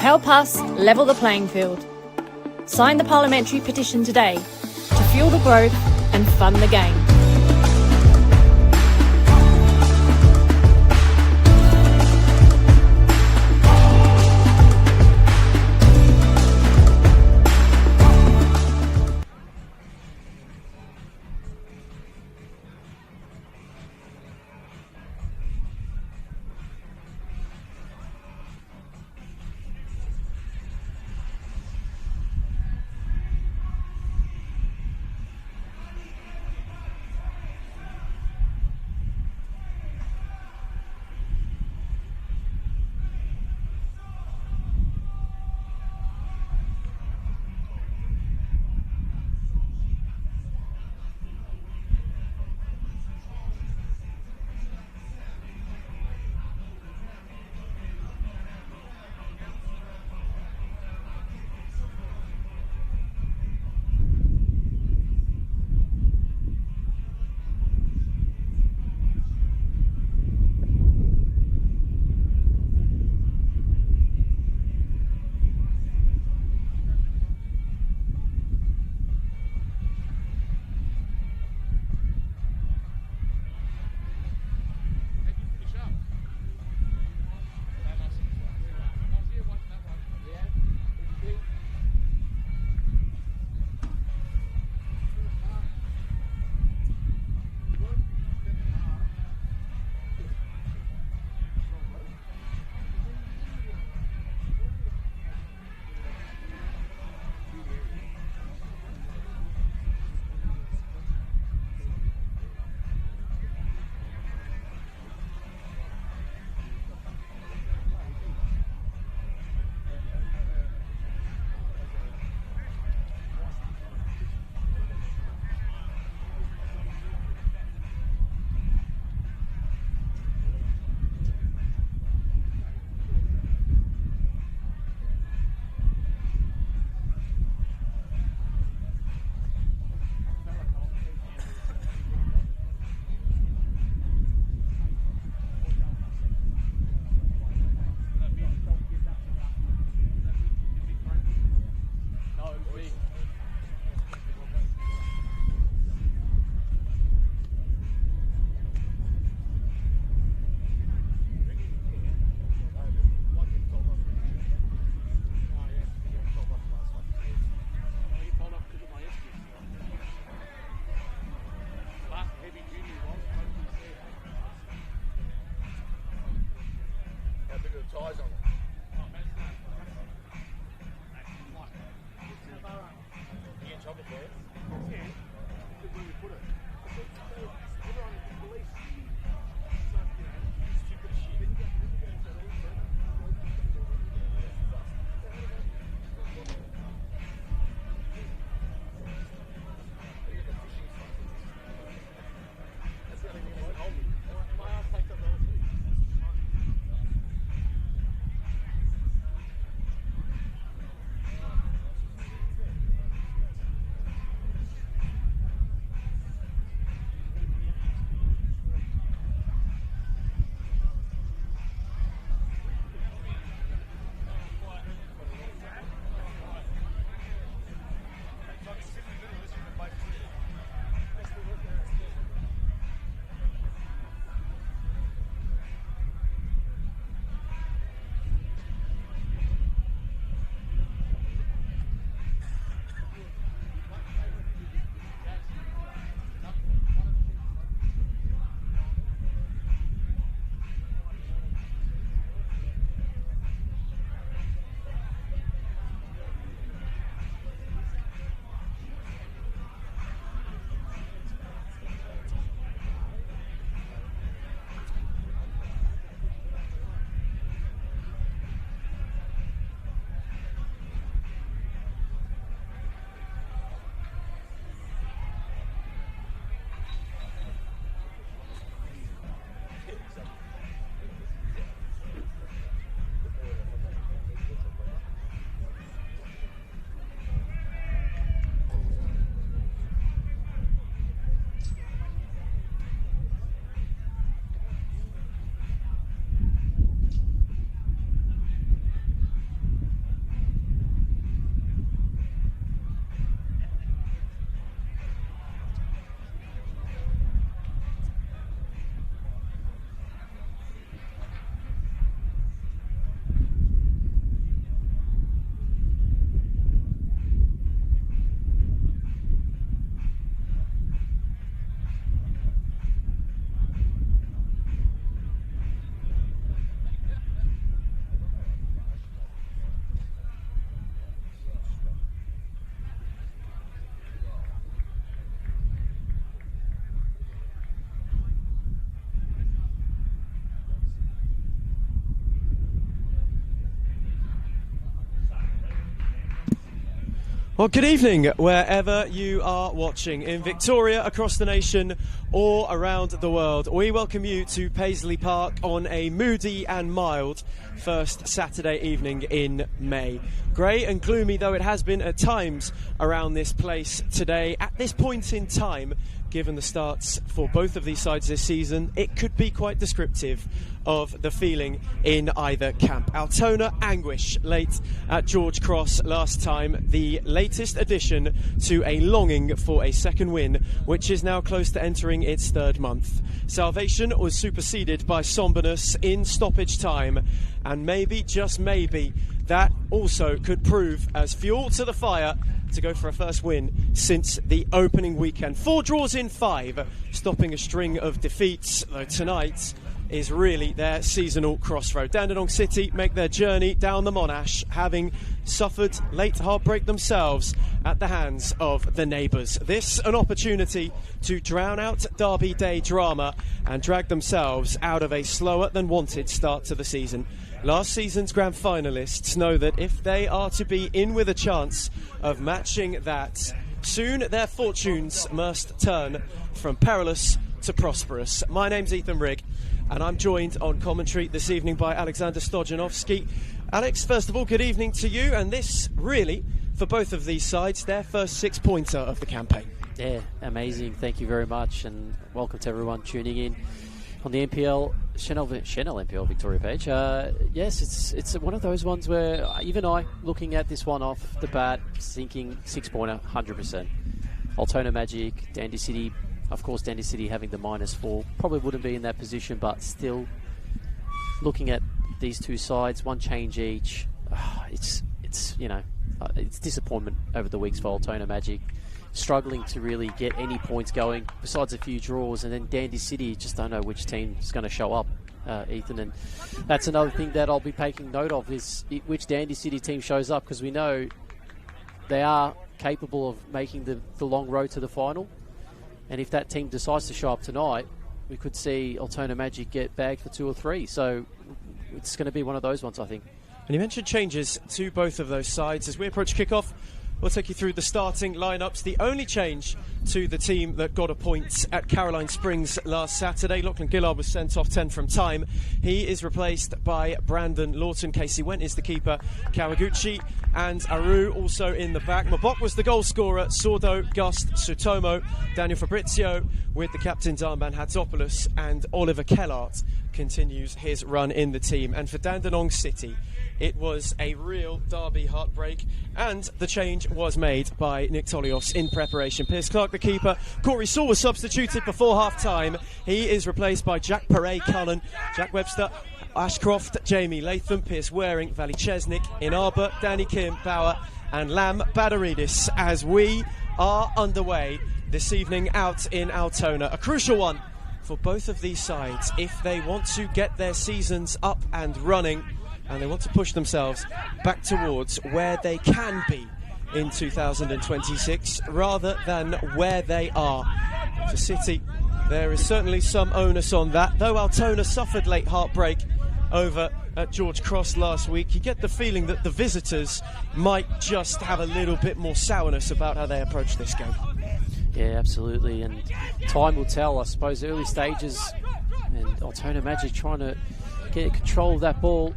Help us level the playing field. Sign the parliamentary petition today to fuel the growth and fund the game. Well, good evening, wherever you are watching, in Victoria, across the nation, or around the world. We welcome you to Paisley Park on a moody and mild first Saturday evening in May. Grey and gloomy though it has been at times around this place today, at this point in time, given the starts for both of these sides this season, it could be quite descriptive of the feeling in either camp. Altona anguish late at George Cross last time, the latest addition to a longing for a second win, which is now close to entering its third month. Salvation was superseded by somberness in stoppage time, and maybe, just maybe, that also could prove as fuel to the fire to go for a first win since the opening weekend. 4 draws in 5, stopping a string of defeats, though tonight is really their seasonal crossroad. Dandenong City make their journey down the Monash, having suffered late heartbreak themselves at the hands of the neighbours. This an opportunity to drown out Derby Day drama and drag themselves out of a slower than wanted start to the season. Last season's grand finalists know that if they are to be in with a chance of matching that, soon their fortunes must turn from perilous to prosperous. My name's Ethan Rigg, and I'm joined on commentary this evening by Alexander Stojanovski. Alex, first of all, good evening to you, and this really, for both of these sides, their first 6-pointer of the campaign. Yeah, amazing. Thank you very much, and welcome to everyone tuning in on the Senol NPL Victoria page. Yes, it's one of those ones where even I, looking at this one off the bat, thinking 6-pointer, 100%. Altona Magic, Dandy City. Of course, Dandy City having the -4 probably wouldn't be in that position, but still, looking at these two sides, one change each, it's disappointment over the weeks for Altona Magic, struggling to really get any points going besides a few draws, and then Dandy City, just don't know which team is going to show up, Ethan, and that's another thing that I'll be taking note of, is which Dandy City team shows up, because we know they are capable of making the long road to the final. And if that team decides to show up tonight, we could see Altona Magic get bagged for 2 or 3. So it's going to be one of those ones, I think. And you mentioned changes to both of those sides. As we approach kick-off, we'll take you through the starting lineups. The only change to the team that got a point at Caroline Springs last Saturday, Lachlan Gillard was sent off 10 from time. He is replaced by Brandon Lawton. Casey Went is the keeper. Kawaguchi and Aru also in the back. Mabok was the goal scorer. Sordo, Gust, Sutomo, Daniel Fabrizio with the captains armband Hatzopoulos, and Oliver Kellart continues his run in the team. And for Dandenong City, it was a real derby heartbreak, and the change was made by Nick Tolios in preparation. Piers Clark, the keeper. Corey Saw was substituted before half-time. He is replaced by Jack Perret Cullen, Jack Webster, Ashcroft, Jamie Latham, Pierce Waring, Valley Chesnick, Inarba, Danny Kim, Bauer, and Lam Badaridis, as we are underway this evening out in Altona. A crucial one for both of these sides if they want to get their seasons up and running, and they want to push themselves back towards where they can be in 2026 rather than where they are. For City, there is certainly some onus on that. Though Altona suffered late heartbreak over at George Cross last week, you get the feeling that the visitors might just have a little bit more sourness about how they approach this game. Yeah, absolutely, and time will tell. I suppose early stages, and Altona Magic trying to get control of that ball.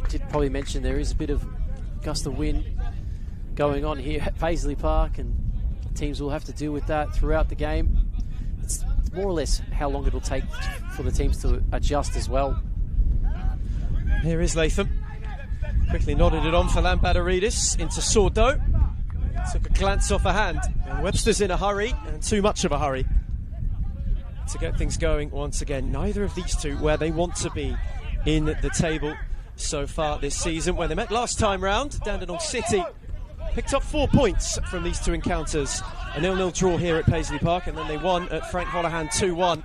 Did probably mention there is a bit of gust of wind going on here at Paisley Park, and teams will have to deal with that throughout the game. It's more or less how long it'll take for the teams to adjust as well. Here is Latham. Quickly nodded it on for Lambadaridis into Sordo. Took a glance off a hand, and Webster's in a hurry, and too much of a hurry to get things going once again. Neither of these two where they want to be in the table so far this season. When they met last time round, Dandenong City picked up 4 points from these two encounters. A 0-0 draw here at Paisley Park, and then they won at Frank Holohan 2-1,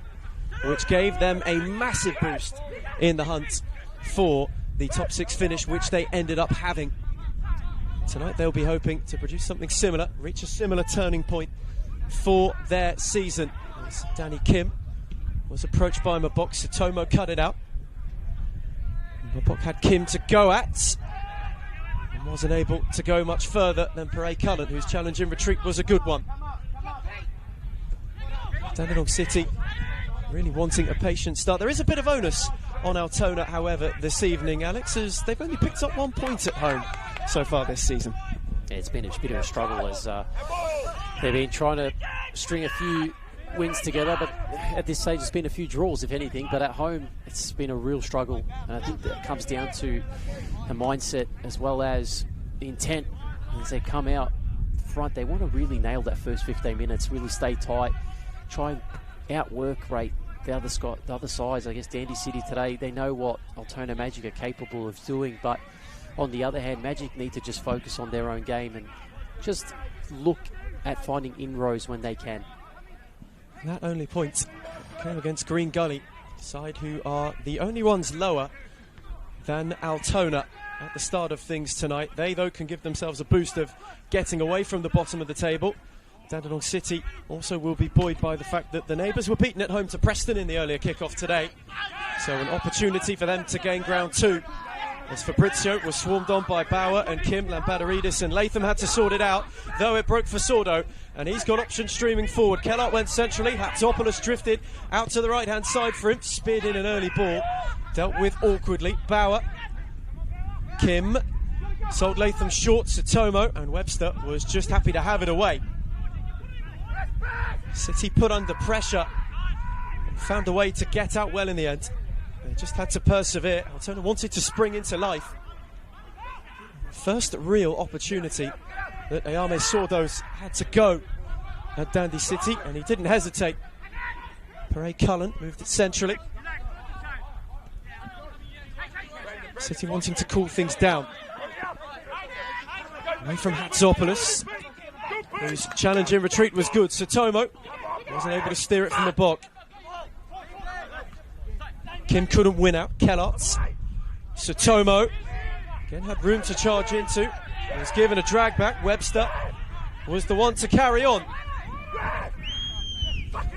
which gave them a massive boost in the hunt for the top 6 finish, which they ended up having. Tonight they'll be hoping to produce something similar, reach a similar turning point for their season. As Danny Kim was approached by Mabok, Sutomo cut it out. Mabok had Kim to go at. and wasn't able to go much further than Perret Cullen, whose challenge in retreat was a good one. Dandenong City really wanting a patient start. There is a bit of onus on Altona, however, this evening, Alex, as they've only picked up 1 point at home so far this season. Yeah, it's been a bit of a struggle as they've been trying to string a few wins together, but at this stage it's been a few draws, if anything, but at home it's been a real struggle, and I think that comes down to the mindset as well as the intent. As they come out front, they want to really nail that first 15 minutes, really stay tight, try and outwork rate the other sides. I guess Dandy City today, they know what Altona Magic are capable of doing, but on the other hand, Magic need to just focus on their own game and just look at finding inroads when they can. That only point came against Green Gully, side who are the only ones lower than Altona at the start of things tonight. They, though, can give themselves a boost of getting away from the bottom of the table. Dandenong City also will be buoyed by the fact that the neighbours were beaten at home to Preston in the earlier kick-off today. So an opportunity for them to gain ground too. As Fabrizio was swarmed on by Bauer and Kim, Lampadaridis and Latham had to sort it out, though it broke for Sordo, and he's got options streaming forward. Kellart went centrally, Hatzopoulos drifted out to the right-hand side for him, speared in an early ball, dealt with awkwardly. Bauer, Kim, sold Latham short, Sutomo, and Webster was just happy to have it away. City put under pressure and found a way to get out well in the end. They just had to persevere. Altona wanted to spring into life. First real opportunity that Ayame Sordos had to go at Dandy City, and he didn't hesitate. Perret Cullen moved it centrally. City wanting to cool things down. Away from Hatzopoulos, whose challenge in retreat was good. Sutomo wasn't able to steer it from the block. Kim couldn't win out. Kellart. Sutomo again had room to charge into. Was given a drag back. Webster was the one to carry on.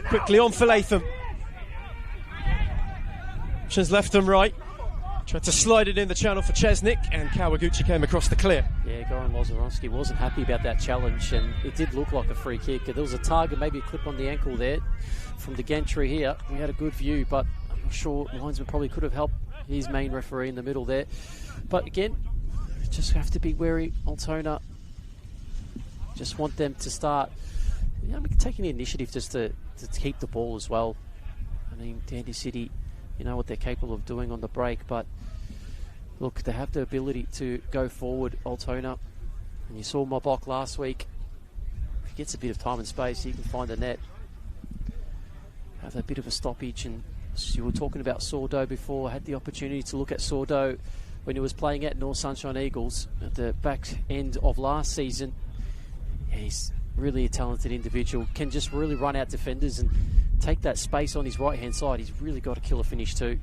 Quickly on for Latham. Options left and right. Tried to slide it in the channel for Chesnick, and Kawaguchi came across the clear. Yeah, Goran Lozanovsky wasn't happy about that challenge, and it did look like a free kick. There was a target, maybe a clip on the ankle there from the gantry here. We had a good view, but I'm sure linesman probably could have helped his main referee in the middle there. But again, just have to be wary. Altona just want them to start taking the initiative just to keep the ball as well. I mean, Dandy City, you know what they're capable of doing on the break, but look, they have the ability to go forward, Altona. And you saw Mobok last week. If he gets a bit of time and space, he can find the net. Have a bit of a stoppage, and you were talking about Sordo before. I had the opportunity to look at Sordo when he was playing at North Sunshine Eagles at the back end of last season. Yeah, he's really a talented individual, can just really run out defenders and take that space on his right hand side. He's really got a killer finish too.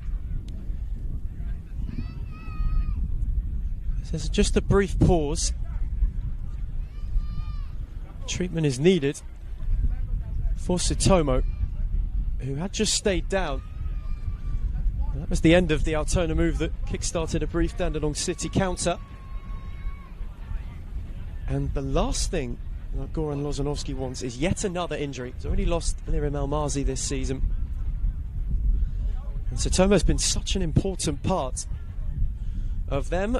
There's just a brief pause. Treatment is needed for Sutomo, who had just stayed down. That was the end of the Altona move that kick-started a brief Dandenong City counter. And the last thing that Goran Lozanovsky wants is yet another injury. He's already lost Lirim Almazi this season. And Sutomo's been such an important part of them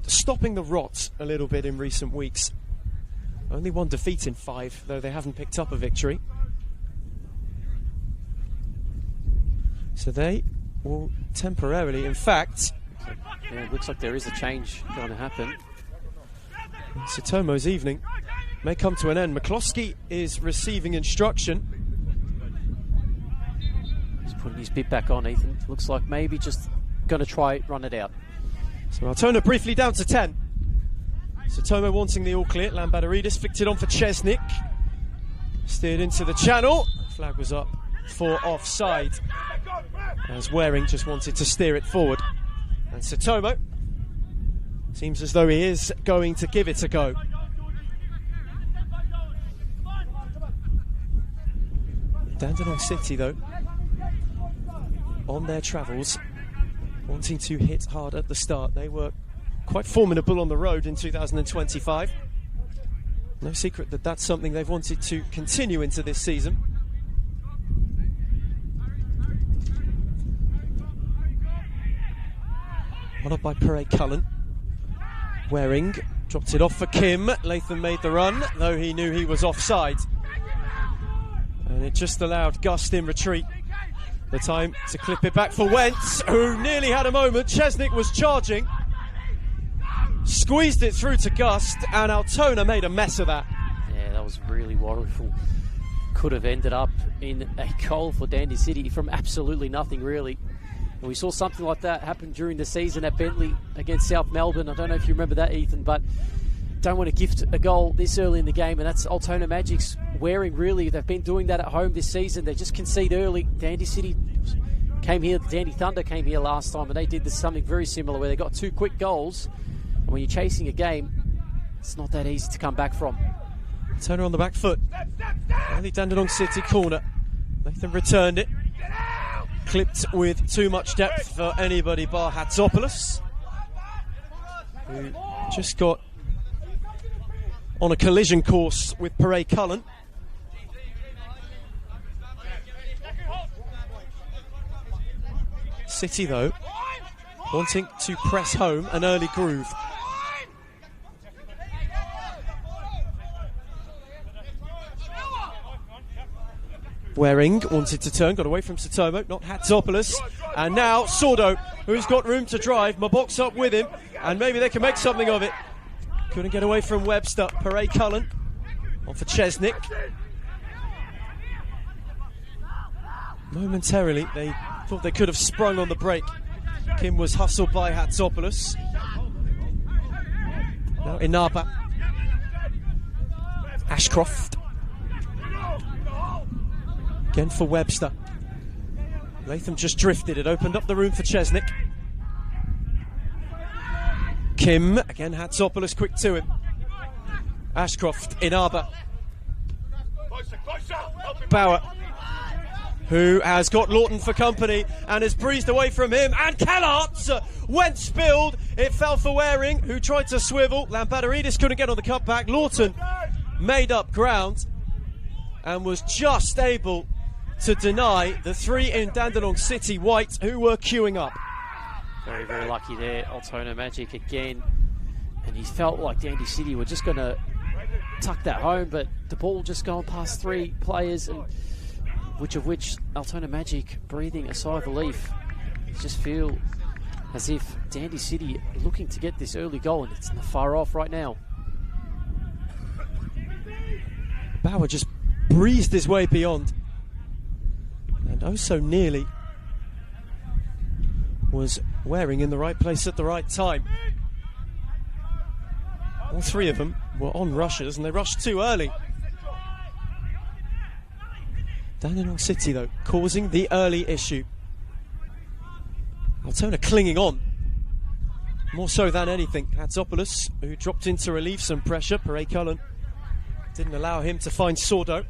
stopping the rot a little bit in recent weeks. Only one defeat in 5, though they haven't picked up a victory. So they will temporarily, in fact... Yeah, it looks like there is a change going to happen. Sutomo's evening may come to an end. McCloskey is receiving instruction. He's putting his bit back on, Ethan. Looks like maybe just going to try run it out. So Altona briefly down to 10. Sutomo wanting the all clear. Lampadaridis flicked it on for Chesnick. Steered into the channel. Flag was up for offside, as Waring just wanted to steer it forward. And Sutomo seems as though he is going to give it a go. Dandenong City, though, on their travels, wanting to hit hard at the start. They were quite formidable on the road in 2025. No secret that that's something they've wanted to continue into this season. One up by Parade Cullen. Waring dropped it off for Kim. Latham made the run, though he knew he was offside. And it just allowed Gust in retreat the time to clip it back for Wentz, who nearly had a moment. Chesnick was charging, squeezed it through to Gust, and Altona made a mess of that. Yeah, that was really worryful. Could have ended up in a goal for Dandy City from absolutely nothing, really. And we saw something like that happen during the season at Bentley against South Melbourne. I don't know if you remember that, Ethan, but don't want to gift a goal this early in the game, and that's Altona Magic's wearing, really. They've been doing that at home this season. They just concede early. Dandy City came here, Dandy Thunder came here last time, and they did something very similar where they got 2 quick goals. And when you're chasing a game, it's not that easy to come back from. Altona on the back foot. Early Dandenong City corner. Latham returned it. Clipped with too much depth for anybody bar Hatzopoulos, who just got on a collision course with Parade Cullen. City, though, wanting to press home an early groove. Waring wanted to turn, got away from Satomo, not Hatzopoulos. And now Sordo, who's got room to drive. Mabok's up with him, and maybe they can make something of it. Couldn't get away from Webster. Parade Cullen on for Chesnick. Momentarily, they thought they could have sprung on the break. Kim was hustled by Hatzopoulos. Now Inaba. Ashcroft. Again for Webster. Latham just drifted. It opened up the room for Chesnick. Kim, again Hatzopoulos quick to him. Ashcroft, Inaba. Bauer, who has got Lawton for company and has breezed away from him. And Kellart went spilled. It fell for Waring, who tried to swivel. Lampadaridis couldn't get on the cutback. Lawton made up ground and was just able to deny the 3 in Dandenong City white, who were queuing up. Very, very lucky there, Altona Magic again. And he felt like Dandy City were just going to tuck that home, but the ball just going past 3 players, and which Altona Magic breathing a sigh of relief. You just feel as if Dandy City are looking to get this early goal, and it's not far off right now. Bauer just breezed his way beyond, and oh so nearly was Waring in the right place at the right time. All 3 of them were on rushes, and they rushed too early. Dandenong City, though, causing the early issue. Altona clinging on, more so than anything. Hatzopoulos, who dropped in to relieve some pressure. Parade Cullen didn't allow him to find Sordo.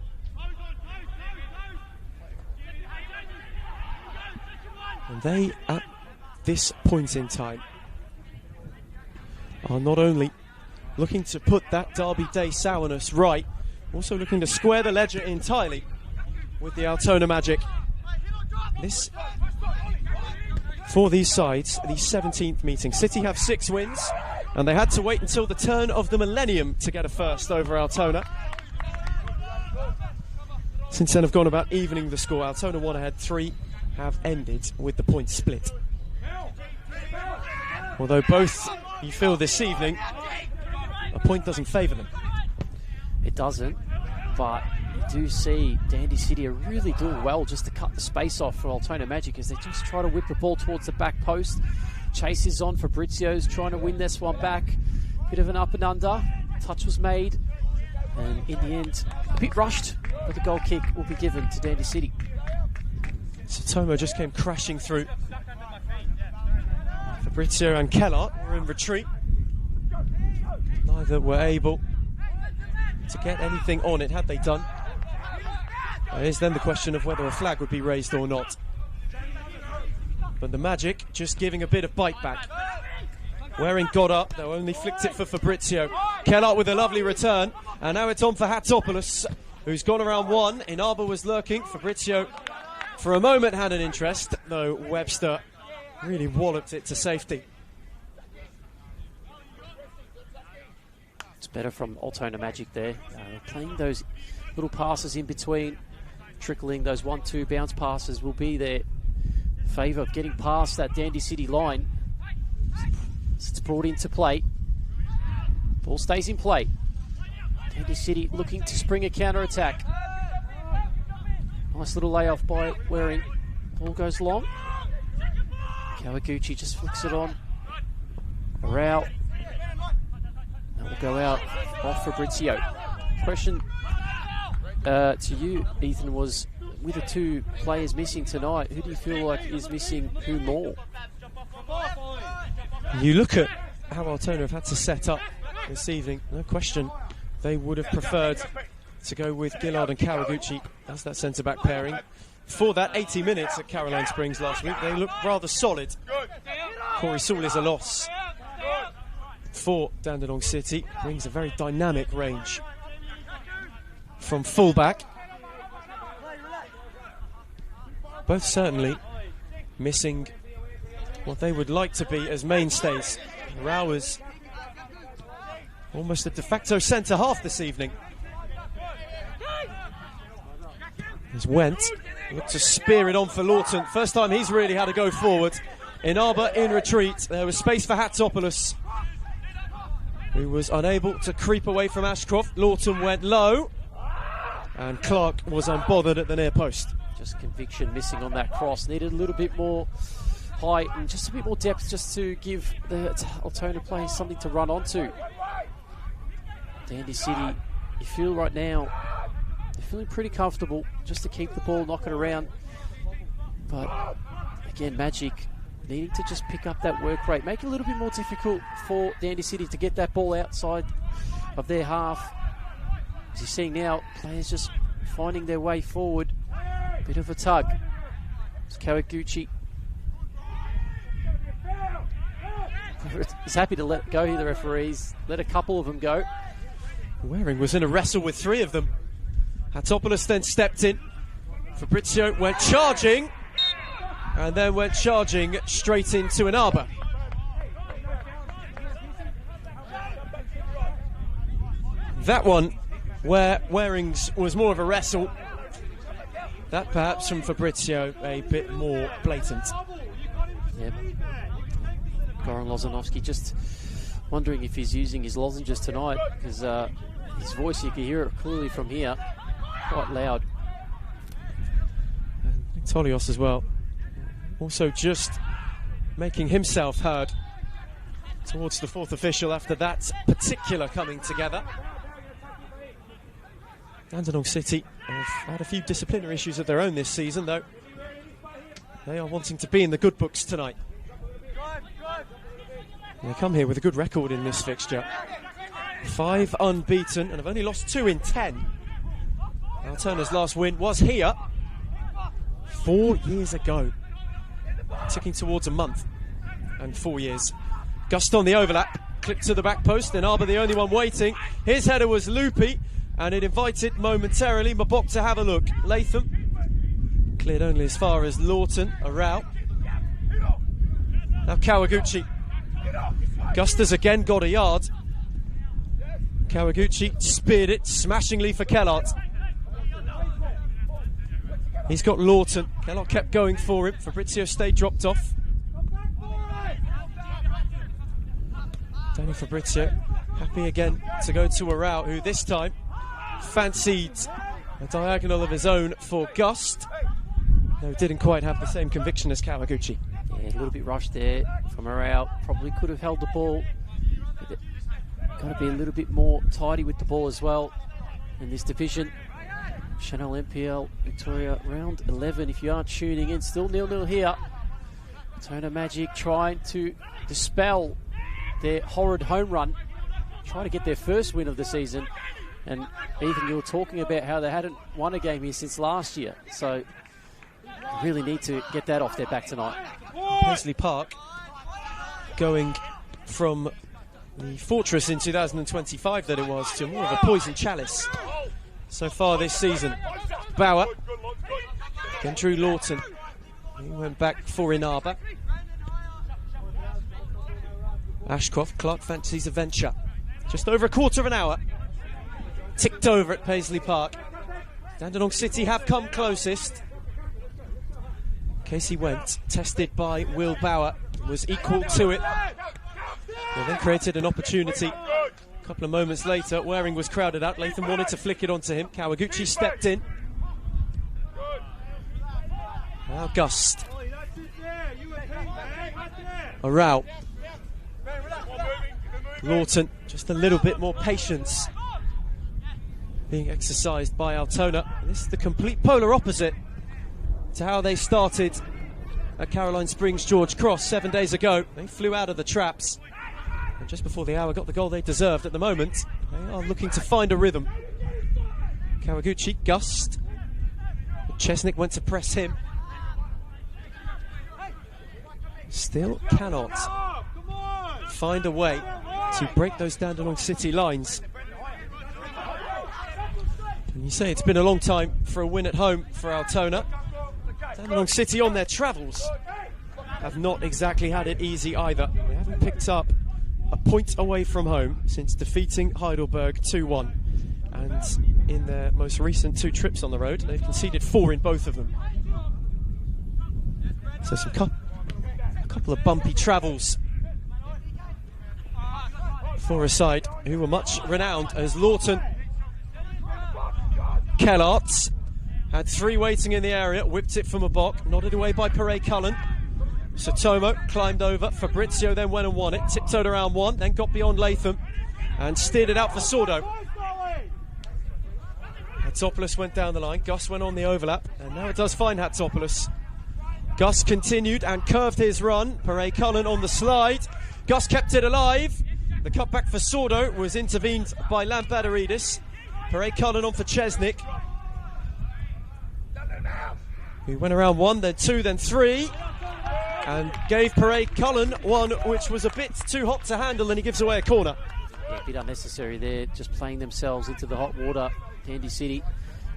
And they, at this point in time, are not only looking to put that Derby Day sourness right, also looking to square the ledger entirely with the Altona Magic. This, for these sides, the 17th meeting. City have 6 wins, and they had to wait until the turn of the millennium to get a first over Altona. Since then have gone about evening the score. Altona 1 ahead, 3 have ended with the point split. Although both, you feel this evening, a point doesn't favour them. It doesn't, but you do see Dandy City are really doing well just to cut the space off for Altona Magic as they just try to whip the ball towards the back post. Chase is on. Fabrizio's trying to win this one back. Bit of an up and under. Touch was made, and in the end, a bit rushed, but the goal kick will be given to Dandy City. Satomo just came crashing through. Fabrizio and Kellart were in retreat. Neither were able to get anything on it, had they done. It is then the question of whether a flag would be raised or not. But the Magic just giving a bit of bite back. Waring got up, though only flicked it for Fabrizio. Kellart with a lovely return, and now it's on for Hatzopoulos, who's gone around one. Inaba was lurking. Fabrizio, for a moment, had an interest, though Webster really walloped it to safety. It's better from Altona Magic there. Playing those little passes in between, trickling those 1-2 bounce passes will be their favour of getting past that Dandy City line. It's brought into play. Ball stays in play. Dandy City looking to spring a counter-attack. Nice little layoff by Waring. Ball goes long. Kawaguchi just flicks it on. Rao. That will go out off Fabrizio. Question to you, Ethan, was with the two players missing tonight, who do you feel like is missing who more? You look at how Altona have had to set up this evening, no question they would have preferred to go with Gillard and Kawaguchi as that centre-back pairing. For that 80 minutes at Caroline Springs last week, they looked rather solid. Corey Saul is a loss for Dandenong City, brings a very dynamic range from fullback. Both certainly missing what they would like to be as mainstays. Rao is almost a de facto centre-half this evening. As Went looked to spear it on for Lawton. First time he's really had to go forward. Inaba in retreat. There was space for Hatzopoulos, who was unable to creep away from Ashcroft. Lawton went low, and Clark was unbothered at the near post. Just conviction missing on that cross. Needed a little bit more height and just a bit more depth just to give the Altona players something to run onto. Dandy City, you feel right now, they're feeling pretty comfortable just to keep the ball knocking around. But again, Magic needing to just pick up that work rate, make it a little bit more difficult for Dandy City to get that ball outside of their half. As you're seeing now, players just finding their way forward. Bit of a tug. It's Kawaguchi. He's happy to let go here, the referees. Let a couple of them go. Waring was in a wrestle with three of them. Hatzopoulos then stepped in. Fabrizio went charging, and then went charging straight into Inaba. That one, where Waring's was more of a wrestle, that perhaps from Fabrizio a bit more blatant. Yep. Goran Lozanovsky just wondering if he's using his lozenges tonight, because his voice, you can hear it clearly from here, quite loud. And Tolios as well, also just making himself heard towards the fourth official after that particular coming together. Dandenong City have had a few disciplinary issues of their own this season, though. They are wanting to be in the good books tonight. They come here with a good record in this fixture. 5 unbeaten and have only lost 2 in 10. Altona's last win was here 4 years ago. Ticking towards a month and 4 years. Gust on the overlap, clipped to the back post, Inaba the only one waiting. His header was loopy, and it invited momentarily Mabok to have a look. Latham cleared only as far as Lawton, a rout. Now Kawaguchi. Gusters again got a yard. Kawaguchi speared it smashingly for Kellart. He's got Lawton. Kellart kept going for him. Fabrizio stayed dropped off. Danny Fabrizio happy again to go to a rout, who this time fancied a diagonal of his own for Gust, though didn't quite have the same conviction as Kawaguchi. Yeah, a little bit rushed there from Arau. Probably could have held the ball. Got to be a little bit more tidy with the ball as well in this division. Senol NPL Victoria round 11. If you are tuning in, still 0-0 here. Altona Magic trying to dispel their horrid home run, trying to get their first win of the season. And even you were talking about how they hadn't won a game here since last year, so really need to get that off their back tonight. Paisley Park going from the fortress in 2025 that it was to more of a poison chalice so far this season. Bauer, again Drew Lawton, he went back for Inaba. Ashcroft, Clark fancies a venture. Just over a quarter of an hour, ticked over at Paisley Park. Dandenong City have come closest. Casey Went, tested by Will Bauer, was equal to it. They then created an opportunity. A couple of moments later, Waring was crowded out. Latham wanted to flick it onto him. Kawaguchi stepped in. Now Gust. Arau. Lawton, just a little bit more patience being exercised by Altona. And this is the complete polar opposite to how they started at Caroline Springs George Cross 7 days ago. They flew out of the traps and just before the hour got the goal they deserved. At the moment they are looking to find a rhythm. Kawaguchi, Gust, Chesnick went to press him, still cannot find a way to break those Dandenong City lines. And you say it's been a long time for a win at home for Altona. Dandenong City on their travels have not exactly had it easy either. They haven't picked up a point away from home since defeating Heidelberg 2-1. And in their most recent 2 trips on the road, they've conceded 4 in both of them. So a couple of bumpy travels for a side who were much renowned as Lawton. Kellarts had 3 waiting in the area, whipped it from a block, nodded away by Pere Cullen. Sotomo climbed over, Fabrizio then went and won it, tiptoed around one, then got beyond Latham and steered it out for Sordo. Hatzopoulos went down the line, Gus went on the overlap, and now it does find Hatzopoulos. Gus continued and curved his run, Pere Cullen on the slide, Gus kept it alive. The cutback for Sordo was intervened by Lampadaridis. Pere Cullen on for Chesnick, who went around 1, then 2, then 3, and gave Pere Cullen one which was a bit too hot to handle, and he gives away a corner. Yeah, a bit unnecessary there, just playing themselves into the hot water, Dandy City.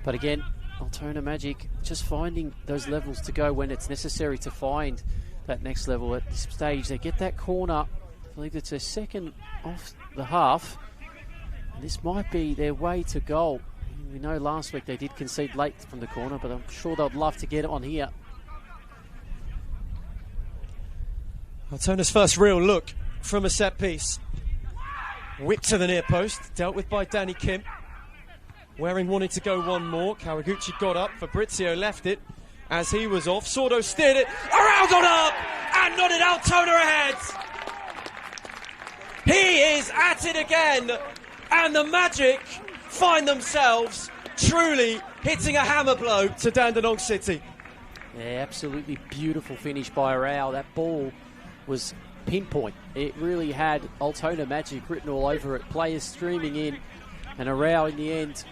But again, Altona Magic just finding those levels to go when it's necessary to find that next level. At this stage, they get that corner. I believe it's a second off the half. And this might be their way to goal. We know last week they did concede late from the corner, but I'm sure they'd love to get it on here. Altona's first real look from a set piece. Whipped to the near post, dealt with by Danny Kim. Waring wanted to go one more. Kawaguchi got up, Fabrizio left it as he was off. Sordo steered it, around on up, and nodded Altona ahead. He is at it again, and the Magic find themselves truly hitting a hammer blow to Dandenong City. Yeah, absolutely beautiful finish by Arau. That ball was pinpoint. It really had Altona Magic written all over it. Players streaming in, and Arau in the end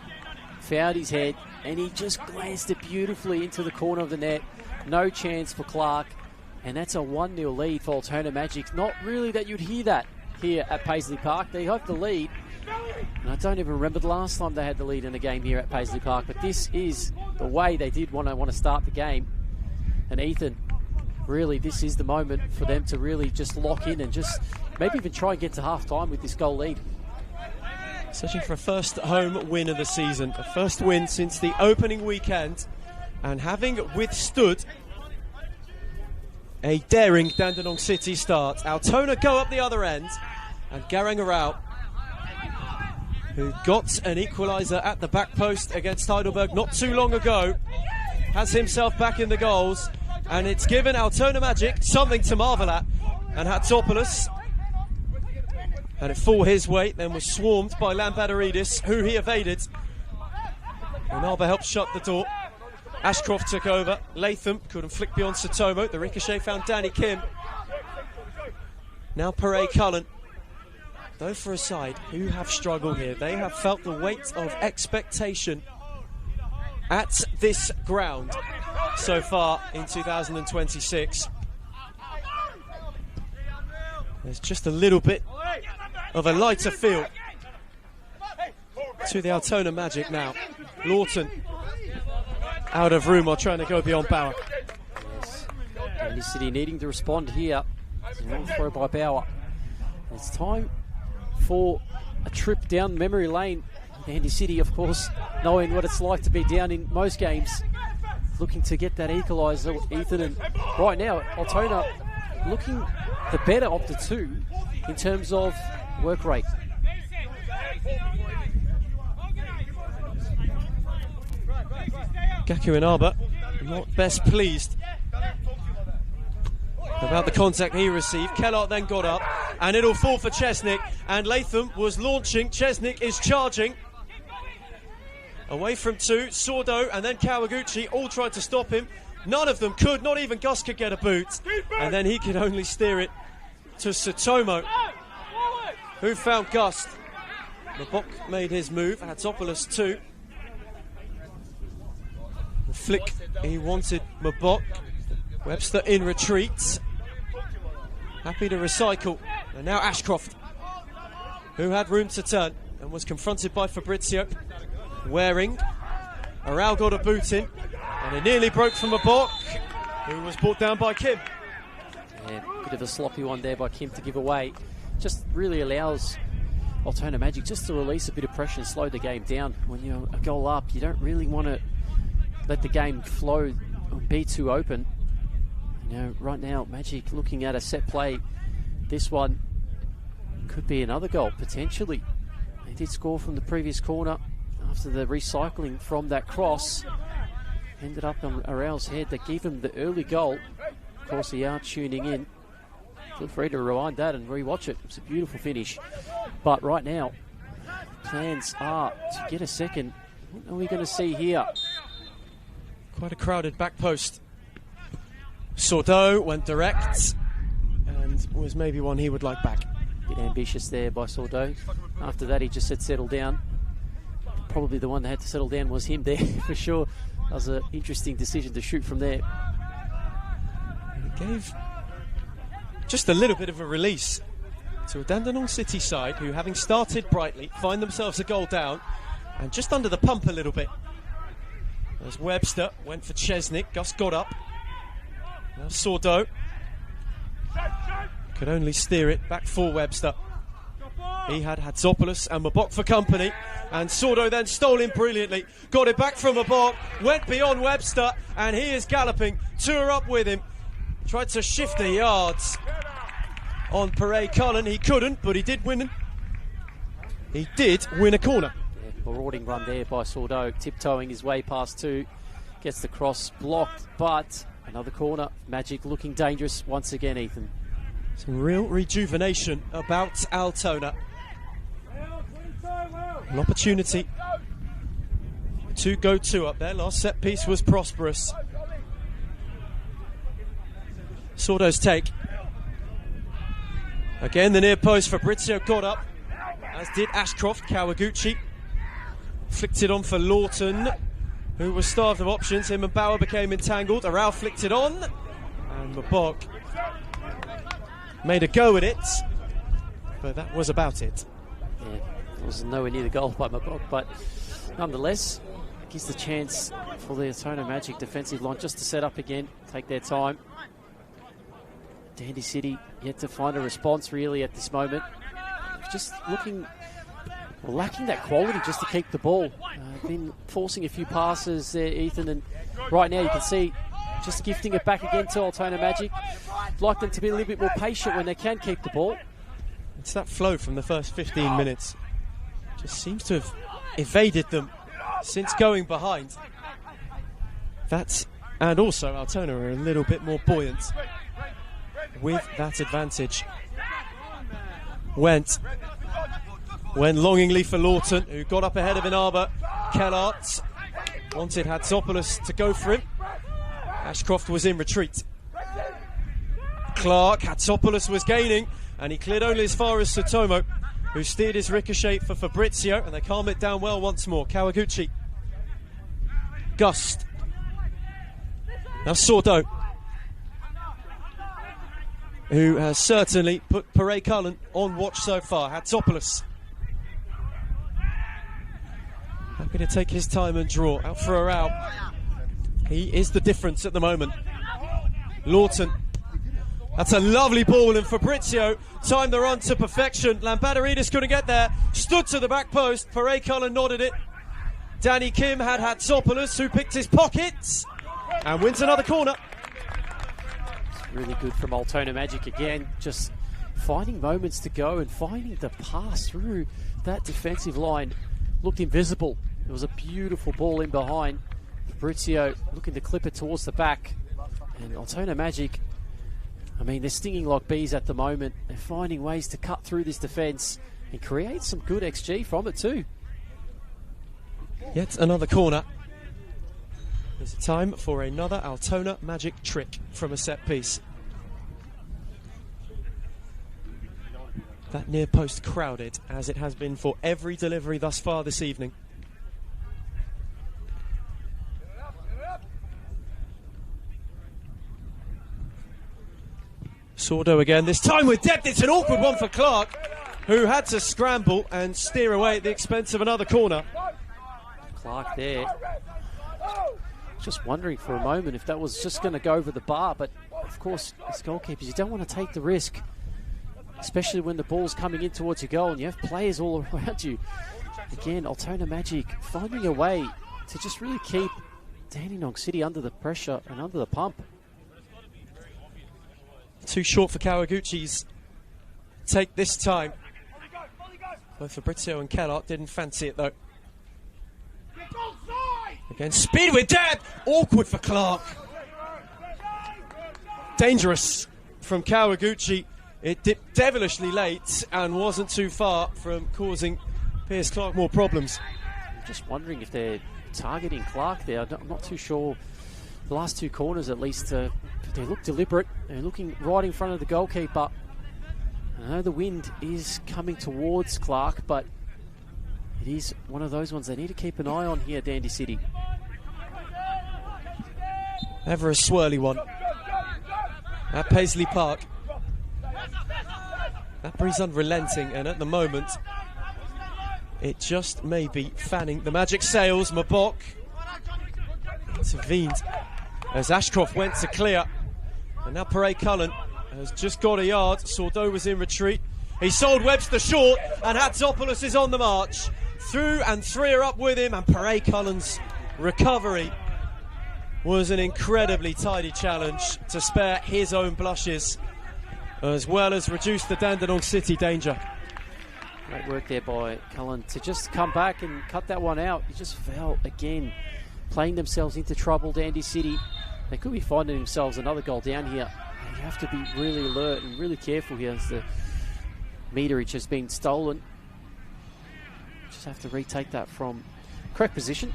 found his head, and he just glanced it beautifully into the corner of the net. No chance for Clark, and that's a 1-0 lead for Altona Magic. Not really that you'd hear that here at Paisley Park. They have the lead, and I don't even remember the last time they had the lead in a game here at Paisley Park, but this is the way they did want to start the game. And Ethan, really, this is the moment for them to really just lock in and just maybe even try and get to half-time with this goal lead. Searching for a first home win of the season, a first win since the opening weekend, and having withstood a daring Dandenong City start. Altona go up the other end, and Garang Arau, who got an equaliser at the back post against Heidelberg not too long ago, has himself back in the goals, and it's given Altona Magic something to marvel at. And Hatzopoulos had it fall his way, then was swarmed by Lampadaridis, who he evaded. And Alba helped shut the door. Ashcroft took over. Latham couldn't flick beyond Sotomo. The ricochet found Danny Kim. Now Pere Cullen. Though for a side who have struggled here, they have felt the weight of expectation at this ground so far in 2026. There's just a little bit of a lighter feel to the Altona Magic now. Lawton out of room while trying to go beyond Bauer. Yes. Dandy City needing to respond here. Long throw by Bauer. It's time for a trip down memory lane. Dandy City, of course, knowing what it's like to be down in most games, looking to get that equaliser, Ethan. And right now, Altona looking the better of the two in terms of work rate. Gaku Inaba not best pleased about the contact he received. Kellart then got up, and it'll fall for Chesnick, and Latham was launching. Chesnick is charging away from two. Sordo and then Kawaguchi all tried to stop him. None of them could, not even Gus could get a boot, and then he could only steer it to Sutomo, who found Gus. Mabok made his move, Hatzopoulos too. The flick he wanted Mabok. Webster in retreat. Happy to recycle. And now Ashcroft, who had room to turn and was confronted by Fabrizio. Waring. Aral got a boot in, and it nearly broke from Mabok, who was brought down by Kim. Yeah, bit of a sloppy one there by Kim to give away. Just really allows Altona Magic just to release a bit of pressure and slow the game down. When you're a goal up, you don't really want to let the game flow or be too open. You know, right now, Magic looking at a set play. This one could be another goal, potentially. They did score from the previous corner after the recycling from that cross. Ended up on Aral's head that gave him the early goal. Of course, you are tuning in. Feel free to rewind that and rewatch it. It's a beautiful finish. But right now, plans are to get a second. What are we going to see here? Quite a crowded back post. Sordo went direct and was maybe one he would like back. Bit ambitious there by Sordo. After that, he just said settle down. Probably the one that had to settle down was him there for sure. That was an interesting decision to shoot from there. He gave just a little bit of a release to a Dandenong City side who, having started brightly, find themselves a goal down and just under the pump a little bit. As Webster went for Chesnick, Gus got up. Now Sordo could only steer it back for Webster. He had Hatzopoulos and Mabok for company, and Sordo then stole in brilliantly, got it back from Mabok, went beyond Webster, and he is galloping, two are up with him. Tried to shift the yards on Parade Cullen. He couldn't, but he did win. He did win a corner. Yeah, marauding run there by Sordo, tiptoeing his way past two. Gets the cross blocked, but another corner. Magic looking dangerous once again, Ethan. Some real rejuvenation about Altona. An opportunity to go two up there. Last set piece was prosperous. Sordo's take. Again, the near post. Fabrizio got up, as did Ashcroft. Kawaguchi flicked it on for Lawton, who was starved of options. Him and Bauer became entangled. Aral flicked it on, and Mabok made a go at it, but that was about it. Yeah, it was nowhere near the goal by Mabok, but nonetheless, it gives the chance for the Altona Magic defensive line just to set up again, take their time. Dandy City yet to find a response really at this moment. Just looking, well, lacking that quality just to keep the ball. Been forcing a few passes there, Ethan, and right now you can see just gifting it back again to Altona Magic. Like them to be a little bit more patient when they can keep the ball. It's that flow from the first 15 minutes. Just seems to have evaded them since going behind. That's, and also Altona are a little bit more buoyant with that advantage. Went longingly for Lawton, who got up ahead of Inaba. Kellart wanted Hatzopoulos to go for him. Ashcroft was in retreat. Clark, Hatzopoulos was gaining, and he cleared only as far as Sutomo, who steered his ricochet for Fabrizio, and they calm it down well once more. Kawaguchi. Gust. Now Sordo. who has certainly put Paray Cullen on watch so far. Hatsopoulos happy to take his time and draw. Out for a route. He is the difference at the moment. Lawton. That's a lovely ball, and Fabrizio timed the run to perfection. Lambadaridis couldn't get there. Stood to the back post. Paray Cullen nodded it. Danny Kim had Hatsopoulos, who picked his pockets and wins another corner. It's really good from Altona Magic again. Just finding moments to go and finding the pass through that defensive line. Looked invisible. It was a beautiful ball in behind. Fabrizio looking to clip it towards the back. And Altona Magic, I mean, they're stinging like bees at the moment. They're finding ways to cut through this defence and create some good XG from it too. Yet another corner. There's time for another Altona Magic trick from a set piece. That near post crowded, as it has been for every delivery thus far this evening. Sordo again, this time with depth. It's an awkward one for Clark, who had to scramble and steer away at the expense of another corner. Clark there. Just wondering for a moment if that was just going to go over the bar, but of course, as goalkeepers, you don't want to take the risk, especially when the ball's coming in towards your goal and you have players all around you. Again, Altona Magic finding a way to just really keep Dandenong City under the pressure and under the pump. Too short for Kawaguchi's take this time. Both Fabrizio and Kellart didn't fancy it though. Again, speed with depth. Awkward for Clark. Dangerous from Kawaguchi. It dipped devilishly late and wasn't too far from causing Piers Clark more problems. I'm just wondering if they're targeting Clark there. I'm not too sure. The last two corners, at least, they look deliberate. They're looking right in front of the goalkeeper. I know the wind is coming towards Clark, but it is one of those ones they need to keep an eye on here, Dandy City. Ever a swirly one at Paisley Park. That breeze unrelenting, and at the moment it just may be fanning the magic sails. Mabok intervened as Ashcroft went to clear, and now Paray Cullen has just got a yard. Sordo was in retreat. He sold Webster short, and Hatsopoulos is on the march. Through and three are up with him, and Paray Cullen's recovery was an incredibly tidy challenge to spare his own blushes, as well as reduce the Dandenong City danger. Great work there by Cullen to just come back and cut that one out. He just fell again, playing themselves into trouble, Dandy City. They could be finding themselves another goal down here. You have to be really alert and really careful here as the meterage has been stolen. Just have to retake that from correct position.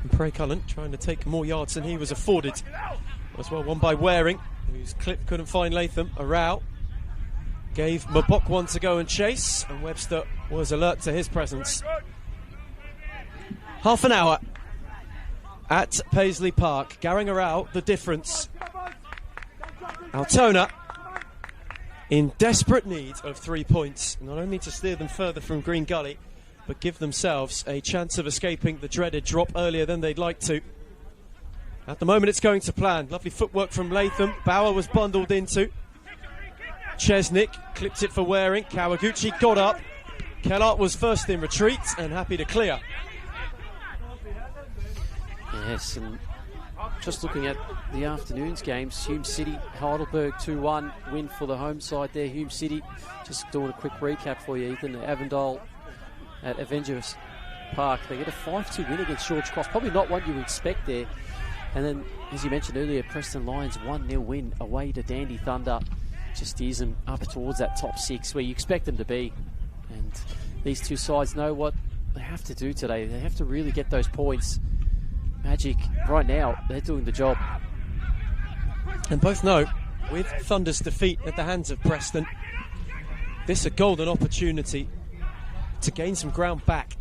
And Paray Cullen trying to take more yards than he was afforded. As well, one by Waring, whose clip couldn't find Latham. A row gave Mabok one to go and chase, and Webster was alert to his presence. Half an hour at Paisley Park. Garang-Arao, the difference. Altona in desperate need of 3 points, not only to steer them further from Green Gully, but give themselves a chance of escaping the dreaded drop earlier than they'd like to. At the moment it's going to plan. Lovely footwork from Latham. Bauer was bundled into. Chesnick clipped it for Waring. Kawaguchi got up. Kellart was first in retreat and happy to clear. Yes, and just looking at the afternoon's games, Hume City, Heidelberg 2-1 win for the home side there. Hume City, just doing a quick recap for you, Ethan. Avondale at Avengers Park, they get a 5-2 win against George Cross. Probably not one you would expect there. And then, as you mentioned earlier, Preston Lions 1-0 win away to Dandy Thunder. Just ease them up towards that top six where you expect them to be. And these two sides know what they have to do today. They have to really get those points. Magic, right now, they're doing the job. And both know, with Thunder's defeat at the hands of Preston, this is a golden opportunity to gain some ground back.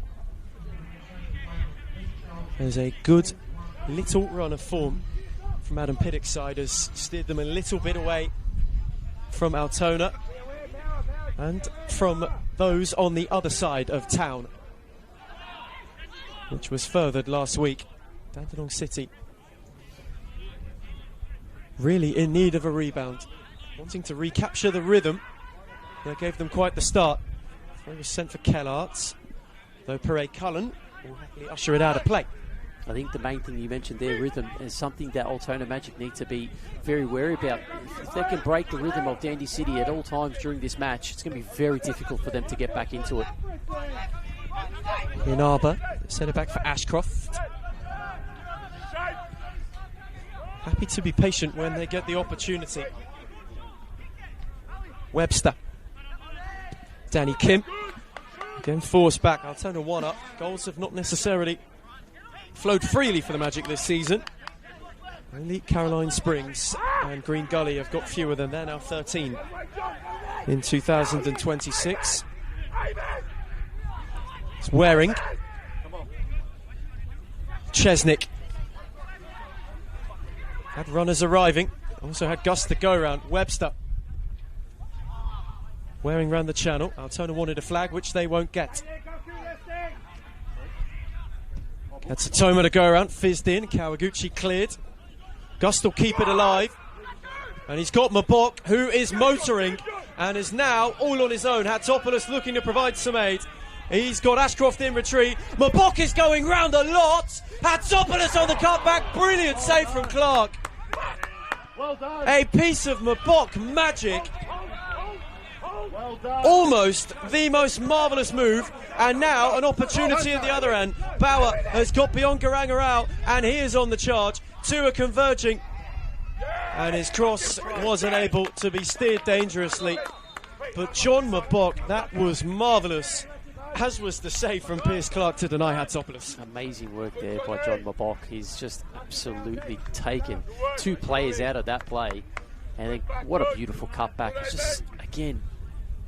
There's a good little run of form from Adam Piddock's side, has steered them a little bit away from Altona and from those on the other side of town, which was furthered last week. Dandenong City really in need of a rebound, wanting to recapture the rhythm that gave them quite the start. Throw was sent for Kellards, though Perret Cullen will happily usher it out of play. I think the main thing you mentioned there, rhythm, is something that Altona Magic need to be very wary about. If they can break the rhythm of Dandy City at all times during this match, it's going to be very difficult for them to get back into it. In Arbor, send it back for Ashcroft. Happy to be patient when they get the opportunity. Webster. Danny Kim. Again forced back. Altona one up. Goals have not necessarily flowed freely for the Magic this season. Only Caroline Springs and Green Gully have got fewer than they're now 13 in 2026. It's Waring. Chesnick. Had runners arriving. Also had Gus to go round. Webster. Waring round the channel. Altona wanted a flag, which they won't get. That's a Toma to go around. Fizzed in. Kawaguchi cleared. Gus will keep it alive. And he's got Mabok, who is motoring and is now all on his own. Hatsopoulos looking to provide some aid. He's got Ashcroft in retreat. Mabok is going round a lot. Hatsopoulos on the cutback. Brilliant save from Clark. Well done. A piece of Mabok magic. Well done. Almost the most marvellous move. And now an opportunity at the other end. Bauer has got beyond Garanga out, and he is on the charge. Two are converging. And his cross wasn't able to be steered dangerously. But John Mabok, that was marvellous. As was the save from Pierce Clark to deny Hatsopoulos. Amazing work there by John Mabok. He's just absolutely taken two players out of that play. And then what a beautiful cutback. It's just, again,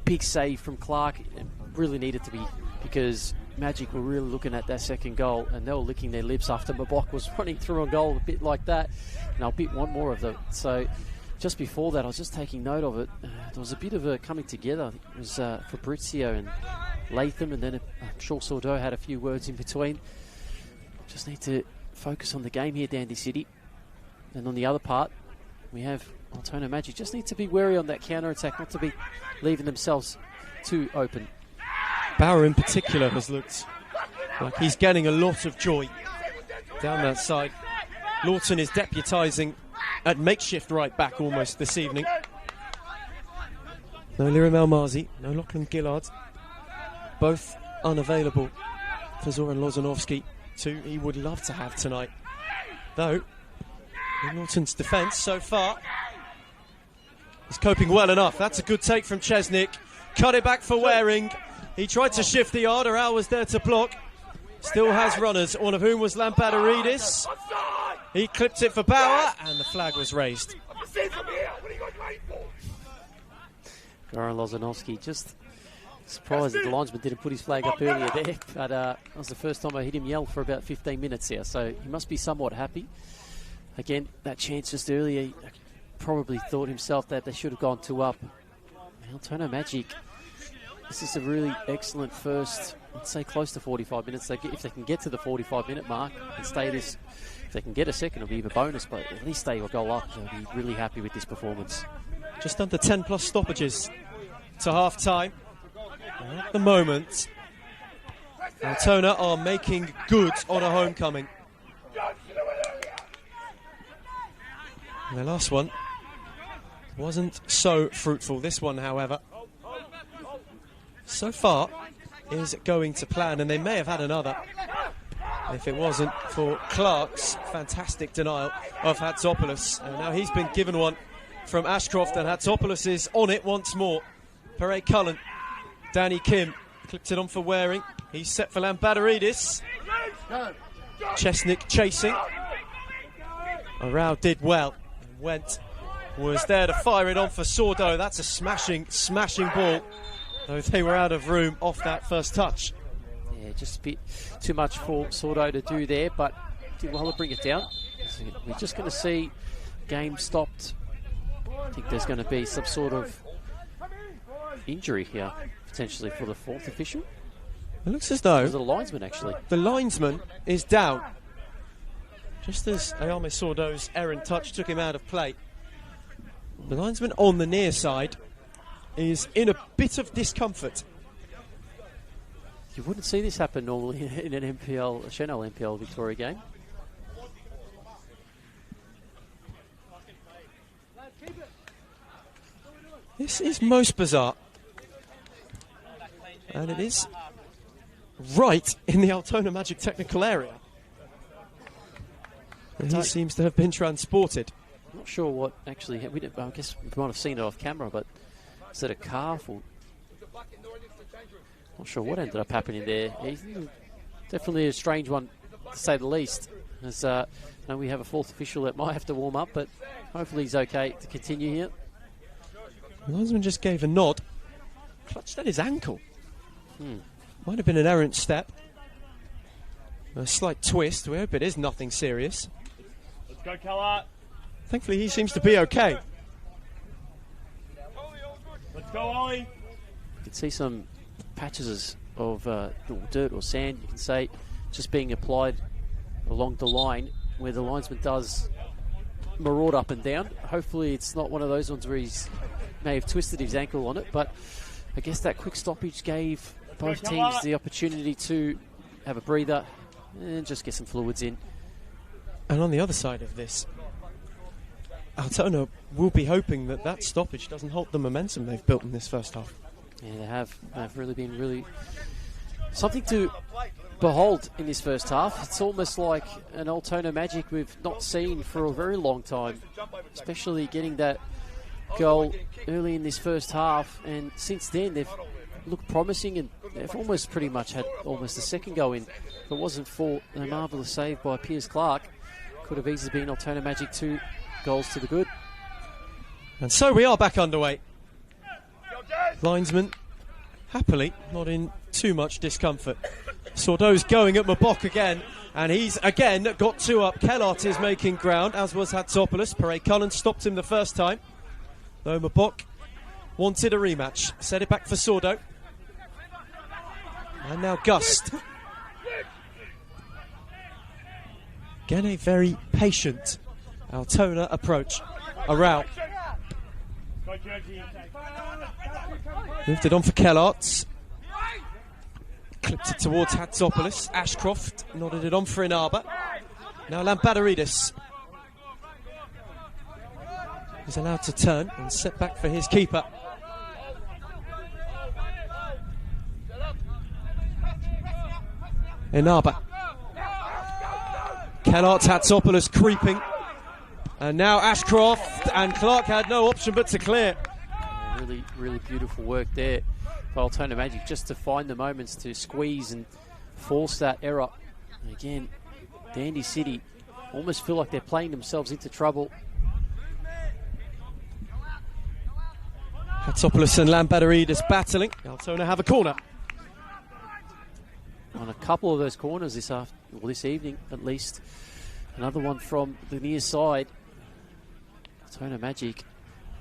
big save from Clark. It really needed to be, because Magic were really looking at that second goal and they were licking their lips after Mabok was running through a goal a bit like that. And I'll want more of that. So just before that, I was just taking note of it. There was a bit of a coming together. It was Fabrizio and Latham, and then I'm sure Sordo had a few words in between. Just need to focus on the game here, Dandy City. And on the other part, we have Altona Magic. Just need to be wary on that counter-attack, not to be leaving themselves too open. Bauer in particular has looked like he's getting a lot of joy down that side. Lawton is deputising at makeshift right back almost this evening. No Liram Elmazi, no Lachlan Gillard. Both unavailable for Zoran Lozanovsky, two he would love to have tonight. Though, in Lawton's defence so far, he's coping well enough. That's a good take from Chesnick. Cut it back for Waring. He tried to shift the yard, Oral was there to block. Still has runners, one of whom was Lamparidis. He clipped it for Bauer, and the flag was raised. Goran Lozanovsky, just surprised that the linesman didn't put his flag up earlier there, but that was the first time I heard him yell for about 15 minutes here, so he must be somewhat happy. Again, that chance just earlier, he probably thought himself that they should have gone two up. Altona Magic, this is a really excellent first, I'd say close to 45 minutes. If they can get to the 45-minute mark and stay this, if they can get a second, it'll be a bonus, but at least they will go up. They'll be really happy with this performance. Just under 10 plus stoppages to half-time. At the moment, Altona are making good on a homecoming. And their last one wasn't so fruitful. This one, however, so far is going to plan, and they may have had another if it wasn't for Clark's fantastic denial of Hatsopoulos. And now he's been given one from Ashcroft, and Hatsopoulos is on it once more. Perret Cullen, Danny Kim clipped it on for Waring. He's set for Lamparidis. Chesnick chasing. Oral did well. Was there to fire it on for Sordo. That's a smashing ball. Though they were out of room off that first touch. Yeah, just a bit too much for Sordo to do there, but did well to bring it down. We're just going to see game stopped I think there's going to be some sort of injury here, potentially for the fourth official. It looks as though The linesman, actually. the linesman is down. Just as Ayame Sordo's errant touch took him out of play. The linesman on the near side is in a bit of discomfort. You wouldn't see this happen normally in an Senol NPL Victoria game. This is most bizarre. And it is right in the Altona Magic technical area. And he seems to have been transported. I'm not sure what actually happened. I guess we might have seen it off camera, but is it a calf or... Not sure what ended up happening there. Definitely a strange one, to say the least. As now we have a fourth official that might have to warm up, but hopefully he's okay to continue here. The linesman just gave a nod, clutched at his ankle. Might have been an errant step. A slight twist. We hope it is nothing serious. Let's go, Keller. Thankfully, he seems to be okay. Let's go, Ollie. You can see some patches of dirt or sand, you can say, just being applied along the line where the linesman does maraud up and down. Hopefully it's not one of those ones where he's may have twisted his ankle on it, but I guess that quick stoppage gave both teams the opportunity to have a breather and just get some fluids in. And on the other side of this, Altona will be hoping that that stoppage doesn't halt the momentum they've built in this first half. Yeah, they have. They've really been something to behold in this first half. It's almost like an Altona Magic we've not seen for a very long time, especially getting that goal early in this first half, and since then they've looked promising and they've almost pretty much had almost a second go in. If it wasn't for a marvellous save by Piers Clark, could have easily been Altona Magic 2 goals to the good. And so we are back underway. Linesman happily not in too much discomfort. Sordo's going at Mabok again, and he's again got two up. Kellart is making ground, as was Hatsopoulos. Parade Cullen stopped him the first time, though Mabok wanted a rematch. Set it back for Sordo. And now Gust. Again, a very patient Altona approach. Arau. Moved it on for Kellart. Clipped it towards Hatsopoulos. Ashcroft nodded it on for Inaba. Now Lampadaridis is allowed to turn and set back for his keeper. Inaba. Kellart, Hatsopoulos creeping. And now Ashcroft, and Clark had no option but to clear. Really, really beautiful work there for Altona Magic, just to find the moments to squeeze and force that error. And again, Dandy City almost feel like they're playing themselves into trouble. Hatsopoulos and Lampadaridis battling. Altona have a corner. On a couple of those corners this evening, at least. Another one from the near side. Altona Magic,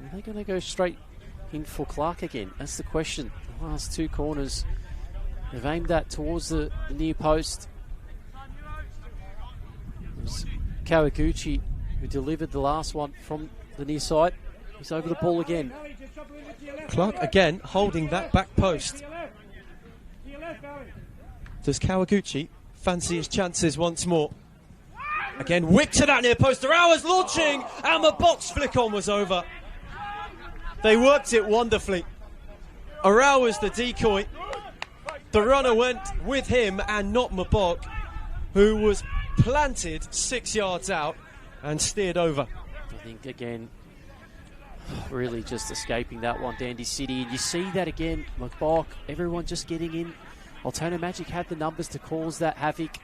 are they going to go straight in for Clark again? That's the question. The last two corners, they've aimed that towards the near post. It was Kawaguchi who delivered the last one from the near side. He's over the ball again. Clark again holding that back post. Does Kawaguchi fancy his chances once more? Again, whipped to that near post. Arau's launching, and the box flick on was over. They worked it wonderfully. Arau was the decoy. The runner went with him and not Mabok, who was planted 6 yards out and steered over. I think again, really just escaping that one, Dandy City. And you see that again, Mabok, everyone just getting in. Altona Magic had the numbers to cause that havoc,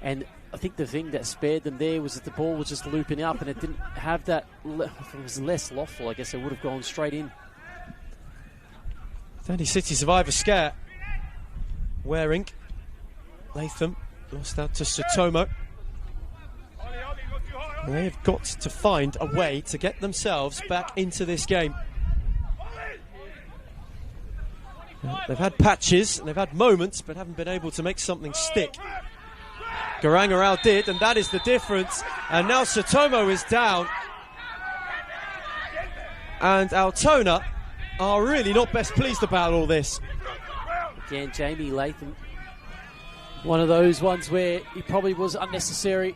and I think the thing that spared them there was that the ball was just looping up, and it didn't have that. If it was less lawful, I guess it would have gone straight in. Dandy City survive a scare. Waring, Latham lost out to Sutomo. They've got to find a way to get themselves back into this game. They've had patches, and they've had moments, but haven't been able to make something stick. Garangarao did, and that is the difference. And now Sotomo is down. And Altona are really not best pleased about all this. Again, Jamie Latham, one of those ones where he probably was unnecessary,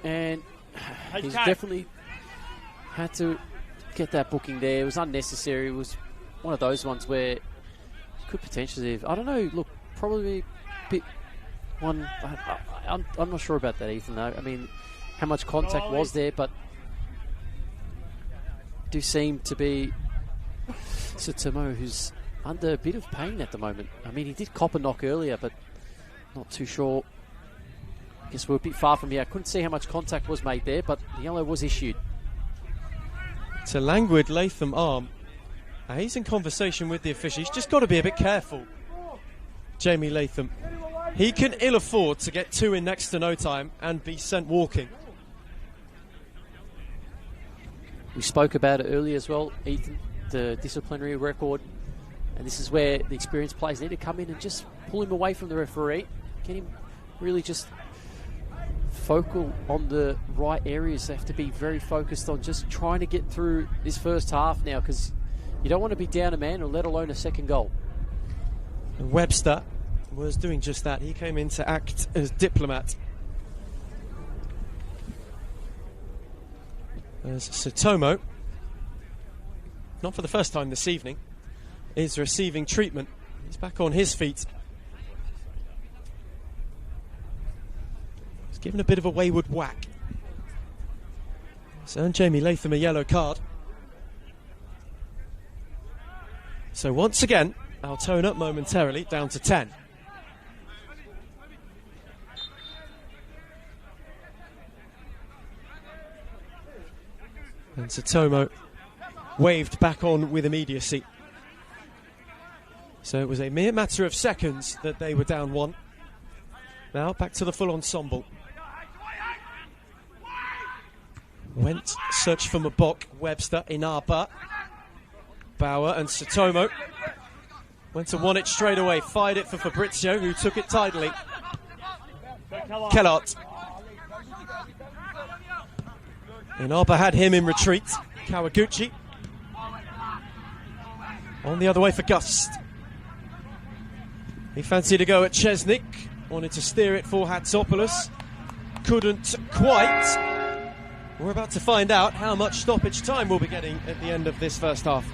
and he's definitely had to get that booking there. It was unnecessary. It was one of those ones where could potentially have, I don't know, look, probably a bit one. I'm not sure about that, Ethan, though. I mean, how much contact was there, but do seem to be Sotomo, who's under a bit of pain at the moment. I mean, he did cop a knock earlier, but not too sure. I guess we're a bit far from here. I couldn't see how much contact was made there, but the yellow was issued. It's a languid Latham arm. He's in conversation with the official. He's just got to be a bit careful, Jamie Latham. He can ill afford to get two in next to no time and be sent walking. We spoke about it earlier as well, Ethan, the disciplinary record. And this is where the experienced players need to come in and just pull him away from the referee. Get him really just focal on the right areas. They have to be very focused on just trying to get through this first half now, because you don't want to be down a man, or let alone a second goal. And Webster was doing just that. He came in to act as diplomat. As Sotomo, not for the first time this evening, is receiving treatment. He's back on his feet. He's given a bit of a wayward whack. He's earned Jamie Latham a yellow card. So once again, Altona momentarily down to 10. And Sotomo waved back on with immediacy. So it was a mere matter of seconds that they were down one. Now back to the full ensemble. Went search for Mabok, Webster, Inaba, Bauer and Sotomo. Went to one it straight away, fired it for Fabrizio, who took it tidily. Kellart. Inaba had him in retreat. Kawaguchi. On the other way for Gust. He fancied to go at Chesnick. Wanted to steer it for Hatsopoulos. Couldn't quite. We're about to find out how much stoppage time we'll be getting at the end of this first half.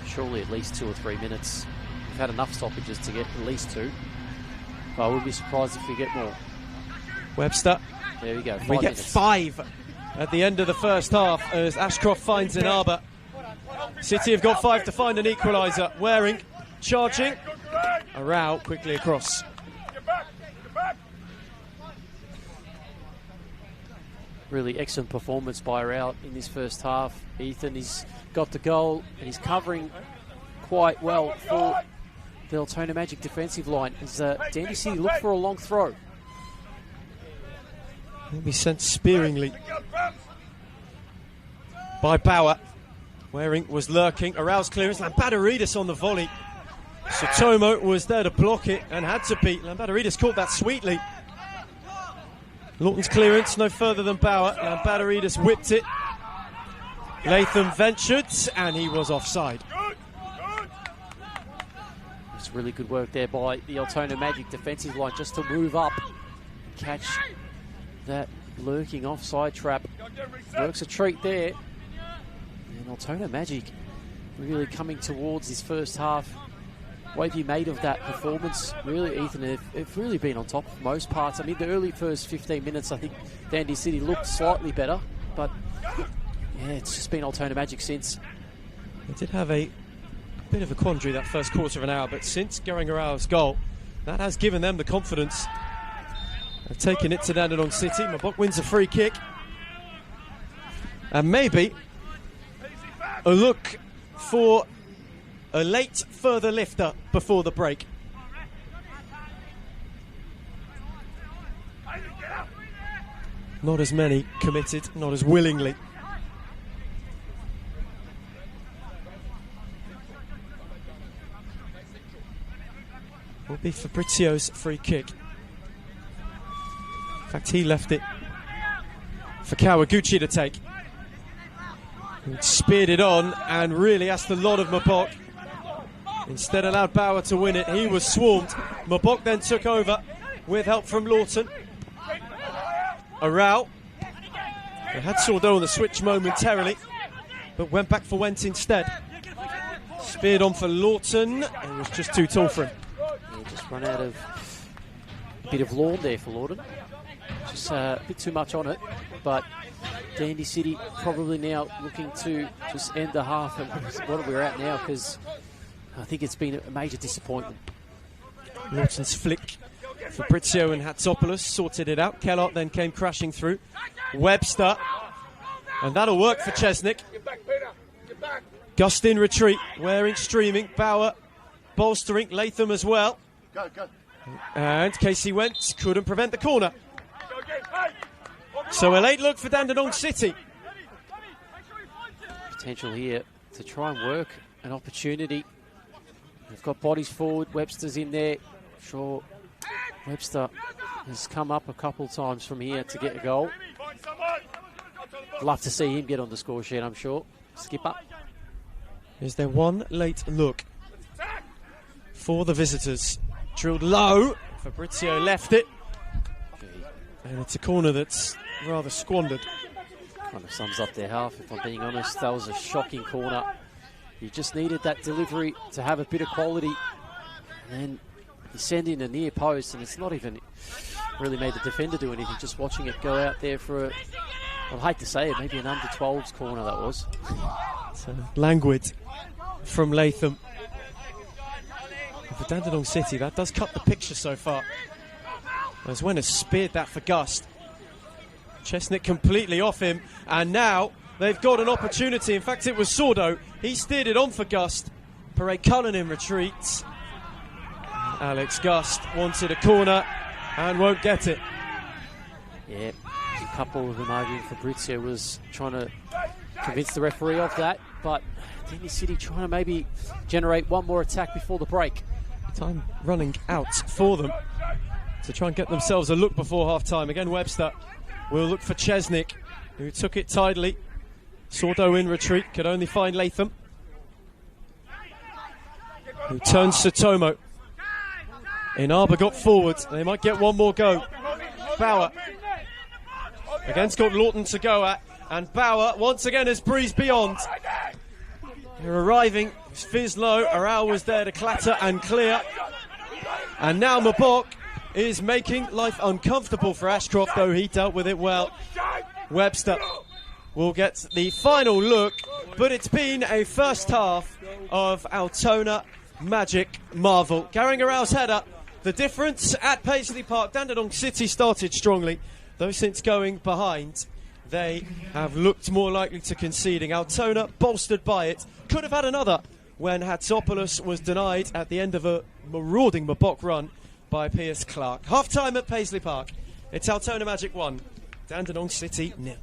Surely at least 2 or 3 minutes. We've had enough stoppages to get at least 2. But I wouldn't be surprised if we get more. Webster. There we go. We get minutes. 5 at the end of the first half as Ashcroft finds Inaba. City have got 5 to find an equaliser. Waring charging. A row quickly across. Really excellent performance by Rao in this first half. Ethan, he's got the goal and he's covering quite well for the Altona Magic defensive line as Dandy City look for a long throw. He'll be sent spearingly by Bauer. Waring was lurking. Aroused clearance. Lambadaridis on the volley. Sotomo was there to block it and had to beat. Lambadaridis caught that sweetly. Lawton's clearance no further than Bauer. Lambadaridis whipped it. Latham ventured and he was offside. It's really good work there by the Altona Magic defensive line just to move up and catch that lurking offside trap. Works a treat there. And Altona Magic really coming towards this first half. What have you made of that performance? Really, Ethan, they've really been on top of most parts. I mean, the early first 15 minutes, I think Dandy City looked slightly better, but yeah, it's just been Altona Magic since. They did have a bit of a quandary that first quarter of an hour, but since Garangarao's goal, that has given them the confidence of taking it to Dandenong City. Mabok wins a free kick. And maybe a look for a late further lifter before the break. Not as many committed, not as willingly. Will be Fabrizio's free kick. In fact, he left it for Kawaguchi to take. He speared it on and really asked a lot of Mabok. Instead allowed Bauer to win it. He was swarmed. Mabok then took over with help from Lawton. Arau. They had Sordo on the switch momentarily, but went back for Wendt instead. Speared on for Lawton. It was just too tall for him. Yeah, just run out of a bit of lawn there for Lawton. Just a bit too much on it, but Dandy City probably now looking to just end the half and what we're at now, because I think it's been a major disappointment. Lawton's flick. Fabrizio and Hatsopoulos sorted it out. Kellott then came crashing through. Webster. And that'll work for Chesnick. Gust in retreat. Waring streaming. Bauer bolstering. Latham as well. And Casey Wendt couldn't prevent the corner. So a late look for Dandenong City. Potential here to try and work an opportunity. They've got bodies forward. Webster's in there. Sure, Webster has come up a couple times from here to get a goal. Love to see him get on the score sheet, I'm sure. Skipper. Is there one late look for the visitors? Drilled low. Fabrizio left it. And it's a corner that's rather squandered. Kind of sums up their half, if I'm being honest. That was a shocking corner. You just needed that delivery to have a bit of quality. And then you send in a near post, and it's not even really made the defender do anything. Just watching it go out there for a, I'd hate to say it, maybe an under-12s corner that was. So languid from Latham. And for Dandenong City, that does cut the picture so far. As Wendt has speared that for Gust. Chesnick completely off him, and now they've got an opportunity. In fact, it was Sordo. He steered it on for Gust. Parade Cullen in retreats. Alex Gust wanted a corner and won't get it. Yeah, a couple of them arguing. Fabrizio was trying to convince the referee of that, but Dandy City trying to maybe generate one more attack before the break. Time running out for them to try and get themselves a look before half-time. Again, Webster will look for Chesnick, who took it tidily. Sordo in retreat, could only find Latham, who turns Sotomo. Inaba got forward. They might get one more go. Bauer. Again, got Lawton to go at. And Bauer, once again, has breezed beyond. They're arriving. Fizz low. Arau was there to clatter and clear. And now Mabok is making life uncomfortable for Ashcroft, though he dealt with it well. Webster will get the final look, but it's been a first half of Altona magic marvel. Carrying Arau's header. The difference at Paisley Park, Dandenong City started strongly, though since going behind, they have looked more likely to conceding. Altona, bolstered by it, could have had another when Hatsopoulos was denied at the end of a marauding Mabok run by Piers Clark. Half-time at Paisley Park. It's Altona Magic 1, Dandenong City 0.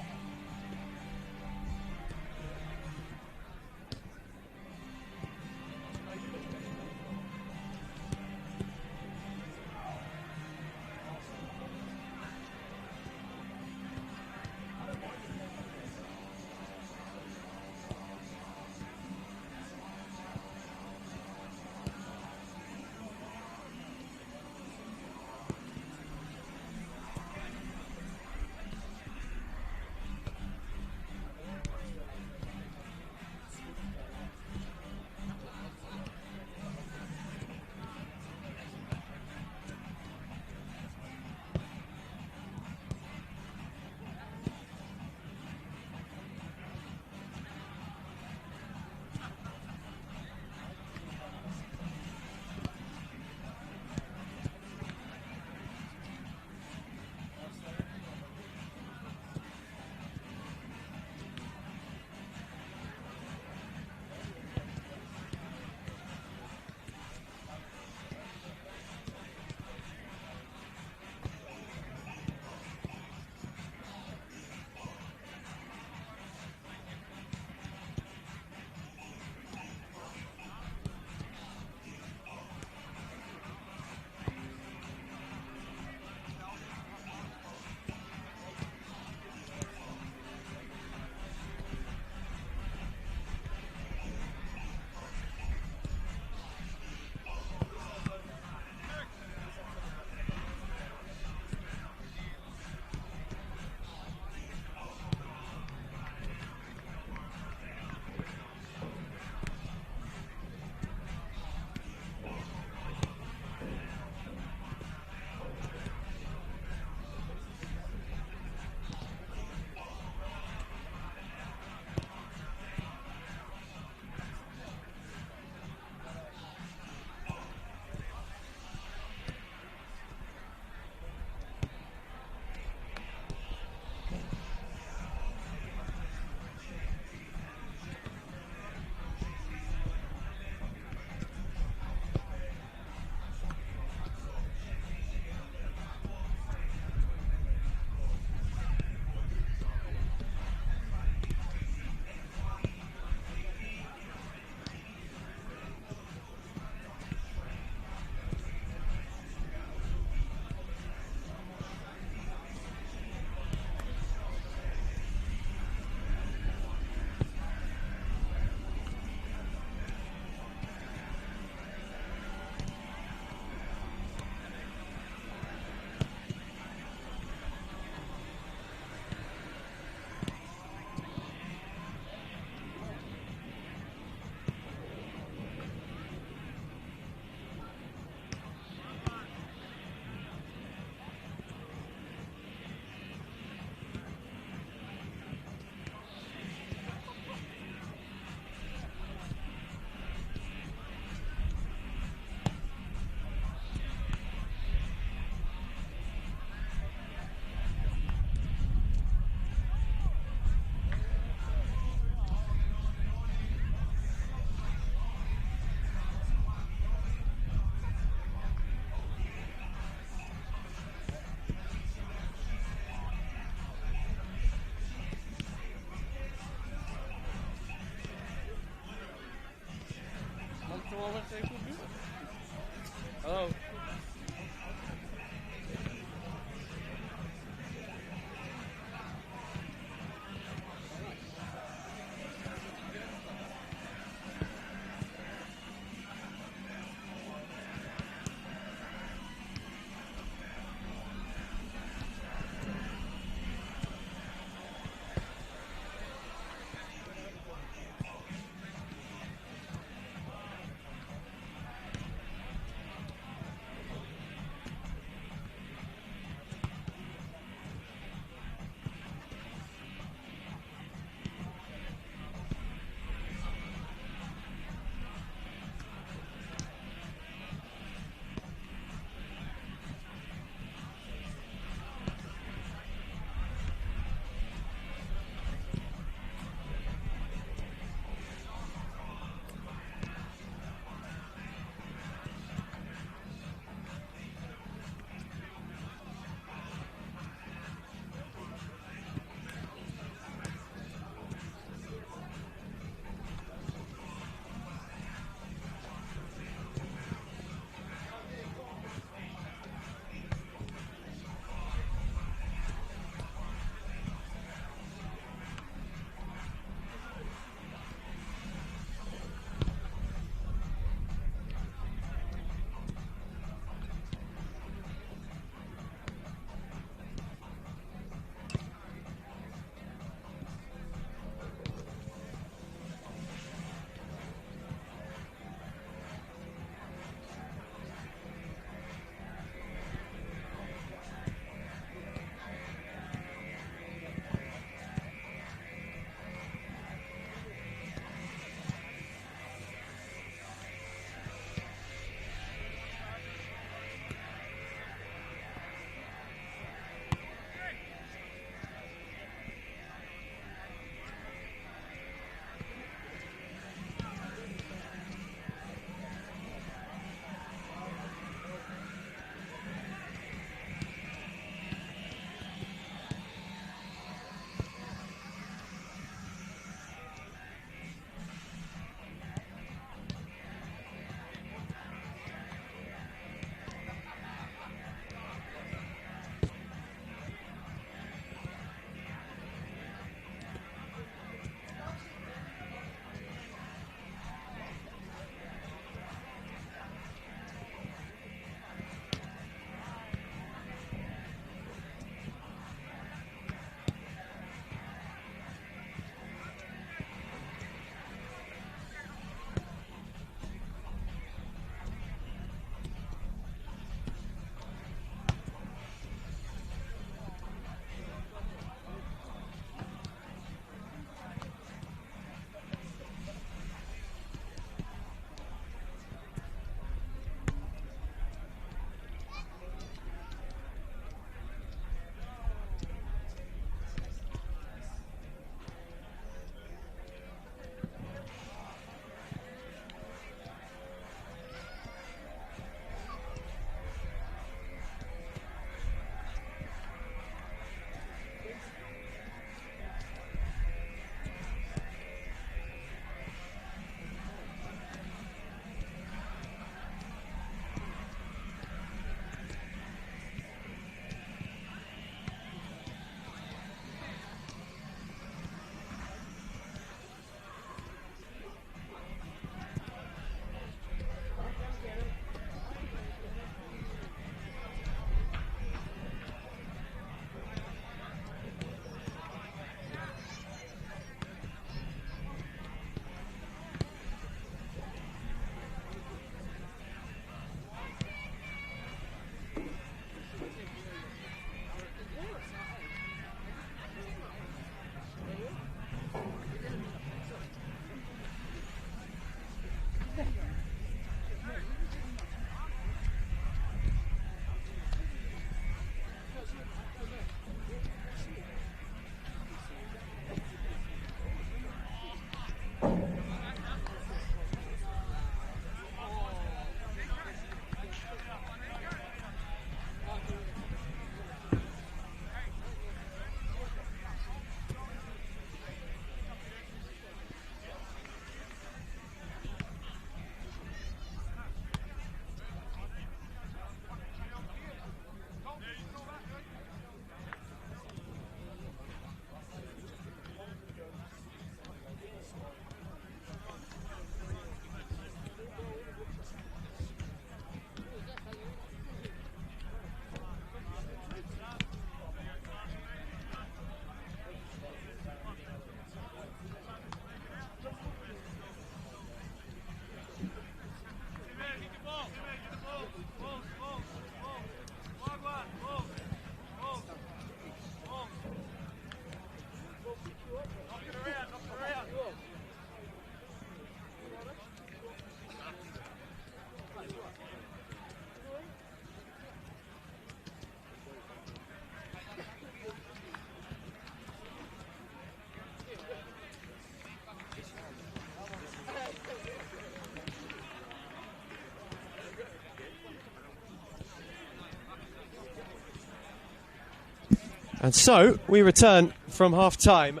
And so we return from half-time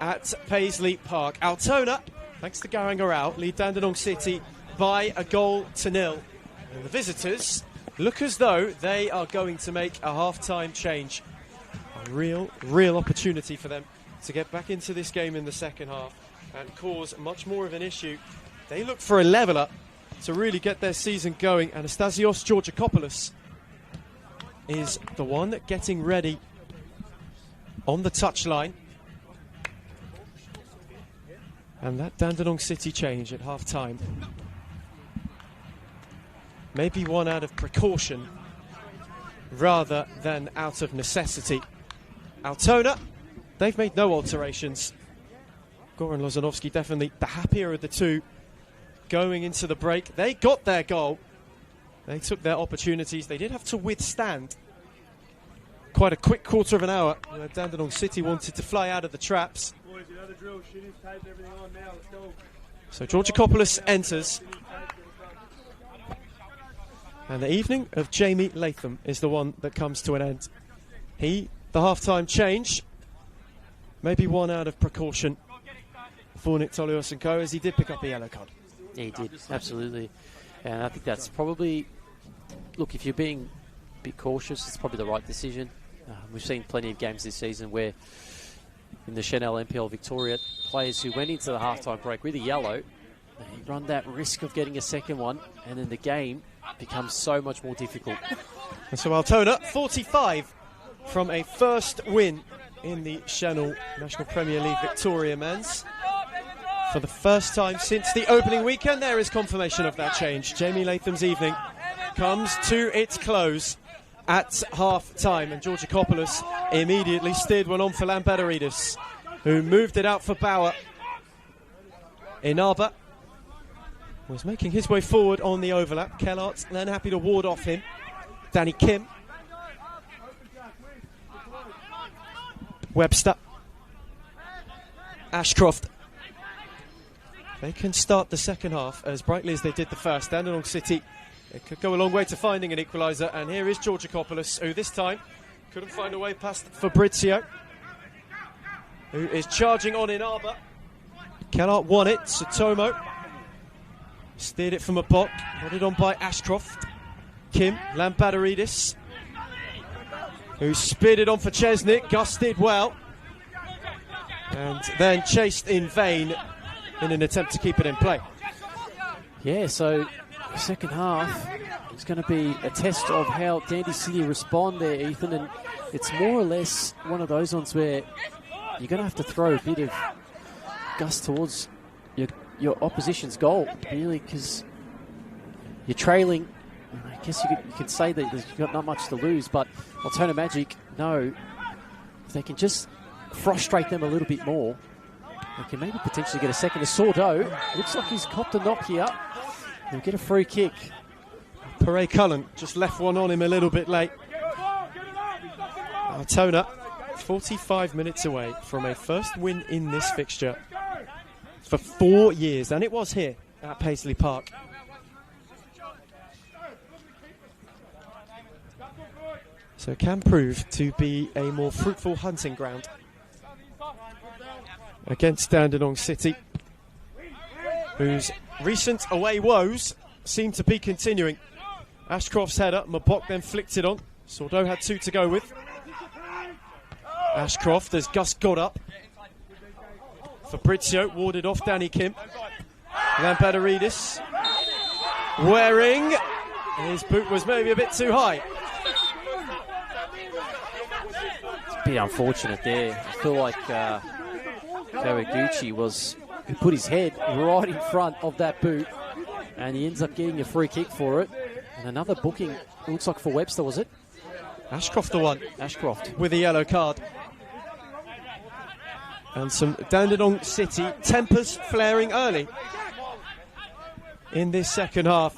at Paisley Park. Altona, thanks to Garangarao, lead Dandenong City by 1-0. And the visitors look as though they are going to make a half-time change. A real opportunity for them to get back into this game in the second half and cause much more of an issue. They look for a leveller to really get their season going. Anastasios Georgakopoulos is the one getting ready on the touchline. And that Dandenong City change at half-time, maybe one out of precaution rather than out of necessity. Altona, they've made no alterations. Goran Lozanovsky definitely the happier of the two going into the break. They got their goal. They took their opportunities. They did have to withstand quite a quick quarter of an hour where Dandenong City wanted to fly out of the traps. Boys, you know the drill. Shooting's taped, everything on now. Let's go. So Georgakopoulos enters. And the evening of Jamie Latham is the one that comes to an end. He, the half-time change, maybe one out of precaution for Nick Tolios and co, as he did pick up a yellow card. Yeah, he did, absolutely. And I think that's probably, look, if you're being a bit cautious, it's probably the right decision. We've seen plenty of games this season where in the Senol NPLM Victoria, players who went into the half-time break with a yellow, they run that risk of getting a second one, and then the game becomes so much more difficult. And so Altona, 45 from a first win in the Senol National Premier League Victoria men's. For the first time since the opening weekend, there is confirmation of that change. Jamie Latham's evening comes to its close at half-time, and Georgakopoulos immediately steered one on for Lampeteridis, who moved it out for Bauer. Inaba was making his way forward on the overlap. Kellart then happy to ward off him. Danny Kim. Webster. Ashcroft. They can start the second half as brightly as they did the first. Dandenong City, it could go a long way to finding an equaliser, and here is Georgakopoulos, who this time couldn't find a way past Fabrizio, who is charging on Inaba. Kellart won it. Sutomo steered it from a block, got it on by Ashcroft. Kim, Lampeteridis, who speared it on for Chesnick. Gus did well, and then chased in vain in an attempt to keep it in play. Yeah, so the second half is going to be a test of how Dandy City respond there, Ethan, and it's more or less one of those ones where you're going to have to throw a bit of gust towards your opposition's goal, really, because you're trailing. I guess you could say that you've got not much to lose, but Altona Magic, no, if they can just frustrate them a little bit more, they can maybe potentially get a second. The Sordo looks like he's copped a knock here. He'll get a free kick. Pere Cullen just left one on him a little bit late. Altona, 45 minutes away from a first win in this fixture for 4 years, and it was here at Paisley Park. So it can prove to be a more fruitful hunting ground against Dandenong City, whose recent away woes seem to be continuing. Ashcroft's header, Mabok then flicked it on. Sordo had two to go with. Ashcroft as Gus got up. Fabrizio warded off Danny Kim. Lampeteridis wearing, his boot was maybe a bit too high. It's a bit unfortunate there. I feel like Kawaguchi he put his head right in front of that boot, and he ends up getting a free kick for it. And another booking, it looks like for Webster, was it? Ashcroft the one. Ashcroft. With a yellow card. And some Dandenong City tempers flaring early in this second half.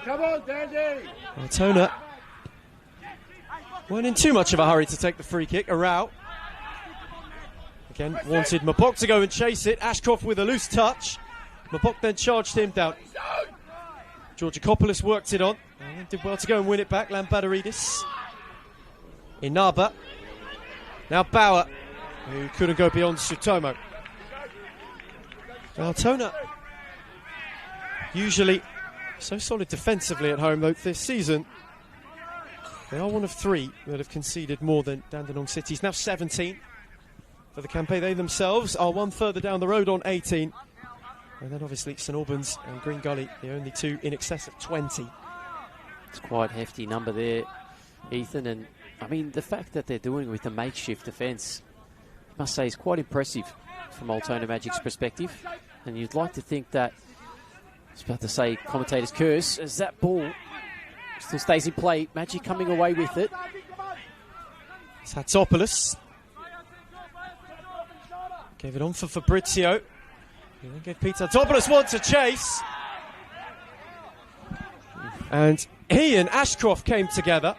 Come on, Dandy! Altona weren't in too much of a hurry to take the free kick. Arau again wanted Mabok to go and chase it. Ashcroft with a loose touch. Mabok then charged him down. Georgakopoulos worked it on and did well to go and win it back. Lambadaridis. Inaba. Now Bauer, who couldn't go beyond Sutomo. Altona, usually so solid defensively at home, though this season they are one of 3 that have conceded more than Dandenong City's. Now 17 for the campaign. They themselves are 1 further down the road on 18. And then obviously St Albans and Green Gully, the only 2 in excess of 20. It's quite a hefty number there, Ethan. And I mean, the fact that they're doing it with the makeshift defence, I must say, is quite impressive from Altona Magic's perspective. And you'd like to think that, I was about to say commentator's curse, as that ball still stays in play, Magic coming away with it. It's Hatzopoulos. Gave it on for Fabrizio. He then gave Peter Hatzopoulos one to chase. And he and Ashcroft came together.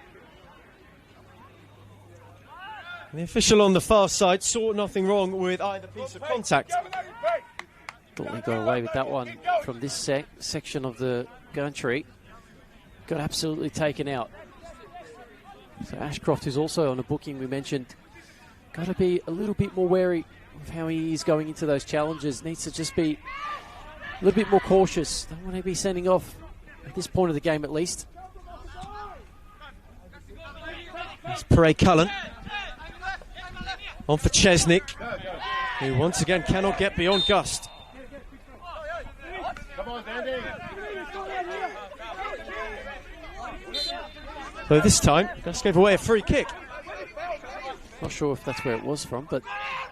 And the official on the far side saw nothing wrong with either piece of contact. Thought we got away with that one from this section of the country. Got absolutely taken out. So Ashcroft, who's also on a booking we mentioned, got to be a little bit more wary of how he is going into those challenges. Needs to just be a little bit more cautious. Don't want to be sending off at this point of the game, at least. It's Pere Cullen. On for Chesnick, who once again cannot get beyond Gust. Come on, Dandy. So this time, Gust gave away a free kick. Not sure if that's where it was from, but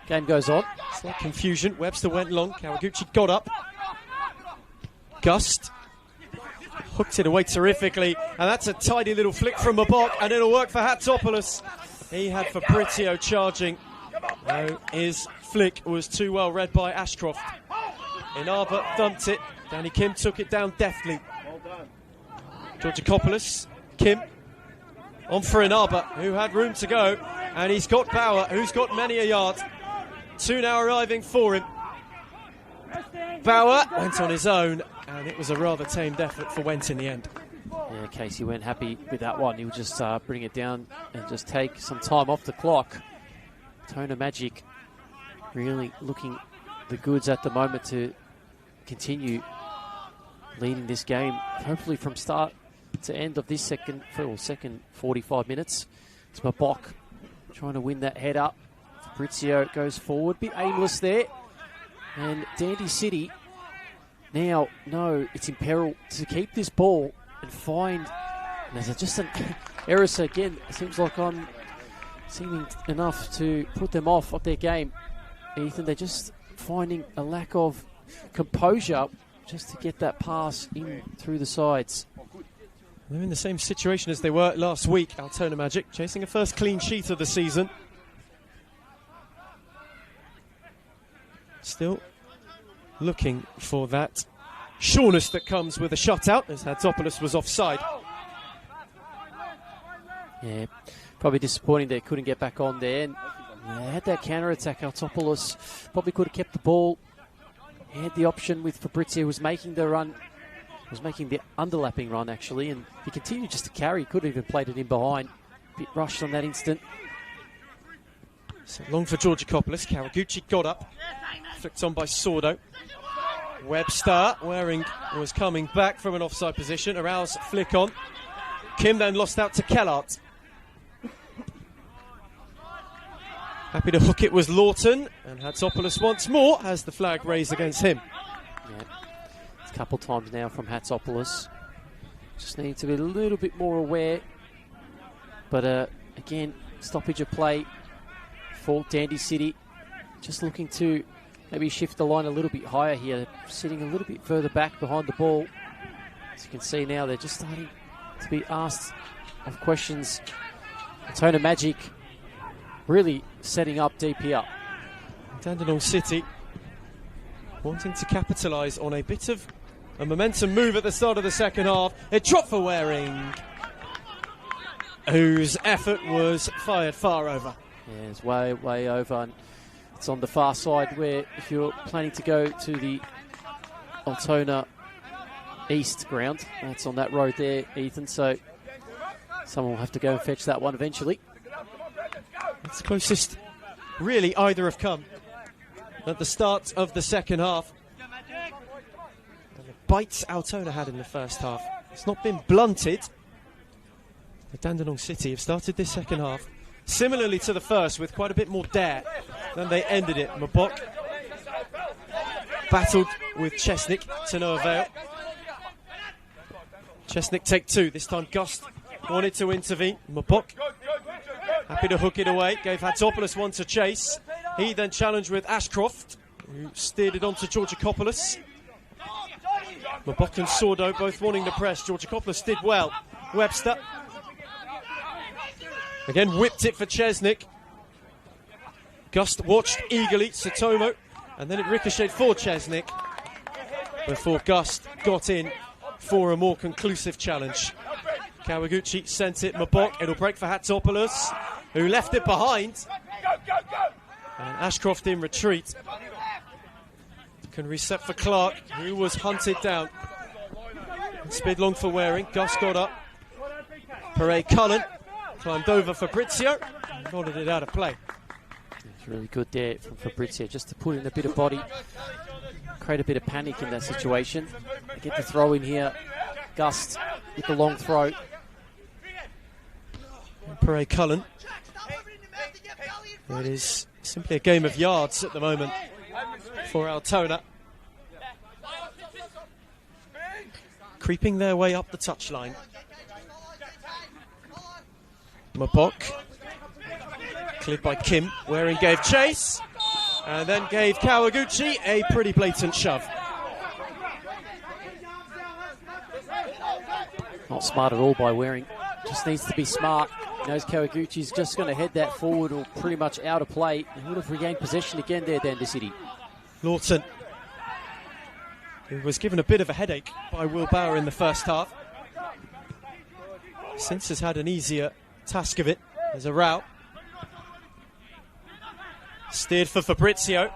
game goes on. Slight confusion. Webster went long. Kawaguchi got up. Gust hooked it away terrifically, and that's a tidy little flick from Mabok, and it'll work for Hatzopoulos. He had Fabrizio charging. No, his flick was too well read by Ashcroft. Inaba thumped it. Danny Kim took it down deftly. Georgakopoulos. Kim on for Inaba, who had room to go, and he's got Bauer, who's got many a yard. 2 now arriving for him. Bauer went on his own, and it was a rather tamed effort for Went in the end. Yeah, Casey went happy with that one. He'll just bring it down and just take some time off the clock. Altona Magic really looking the goods at the moment to continue leading this game, hopefully from start to end of this second 45 minutes. It's Mabok trying to win that head up. Fabrizio goes forward, bit aimless there. And Dandy City now, no, it's in peril to keep this ball and find. And there's just an error again. It seems like I'm seeming enough to put them off of their game. Ethan, they're just finding a lack of composure just to get that pass in through the sides. They're in the same situation as they were last week, Altona Magic, chasing a first clean sheet of the season. Still looking for that sureness that comes with a shutout, as Hatzopoulos was offside. Yeah, probably disappointing they couldn't get back on there. And they had that counter-attack. Hatzopoulos probably could have kept the ball. He had the option with Fabrizio, who was making the run, was making the underlapping run actually, and he continued just to carry. He could have even played it in behind. Bit rushed on that instant. So long for Georgakopoulos. Kawaguchi got up, flicked on by Sordo. Webster, Waring was coming back from an offside position. Arouse flick on. Kim then lost out to Kellart. Happy to hook it was Lawton, and Hatzopoulos once more has the flag raised against him. Yeah. It's a couple times now from Hatzopoulos. Just need to be a little bit more aware. But again, stoppage of play for Dandy City. Just looking to maybe shift the line a little bit higher here. Sitting a little bit further back behind the ball. As you can see now, they're just starting to be asked of questions. Altona Magic really setting up deep here. Dandenong City wanting to capitalise on a bit of a momentum move at the start of the second half. A drop for Waring, whose effort was fired far over. Yeah, it's way over. And it's on the far side where if you're planning to go to the Altona east ground. That's on that road there, Ethan, so someone will have to go and fetch that one eventually. It's the closest really either have come at the start of the second half. And the bites Altona had in the first half, it's not been blunted. The Dandenong City have started this second half similarly to the first, with quite a bit more dare than they ended it. Mabok battled with Chesnick to no avail. Chesnick take two, this time Gust wanted to intervene. Mabok happy to hook it away, gave Hatzopoulos one to chase. He then challenged with Ashcroft, who steered it on to Georgikopoulos. Mabok and Sordo both wanting to press. Georgikopoulos did well. Webster again whipped it for Chesnick. Gust watched eagerly Satomo, and then it ricocheted for Chesnick before Gust got in for a more conclusive challenge. Kawaguchi sent it, Mabok, it'll break for Hatzopoulos, who left it behind. And Ashcroft in retreat. Can reset for Clark, who was hunted down. Spid long for Waring, Gus got up. Perret Cullen climbed over Fabrizio and nodded it out of play. It's really good there from Fabrizio, just to put in a bit of body, create a bit of panic in that situation. Get the throw in here, Gust with the long throw. Perret Cullen. It is simply a game of yards at the moment for Altona. Creeping their way up the touchline. Mabok, cleared by Kim. Waring gave chase, and then gave Kawaguchi a pretty blatant shove. Not smart at all by Waring. Just needs to be smart. He knows Kawaguchi's just going to head that forward or pretty much out of play. He would have regained possession again there, Dandenong City. Lawton, who was given a bit of a headache by Will Bauer in the first half, since has had an easier task of it. There's a route. Steered for Fabrizio,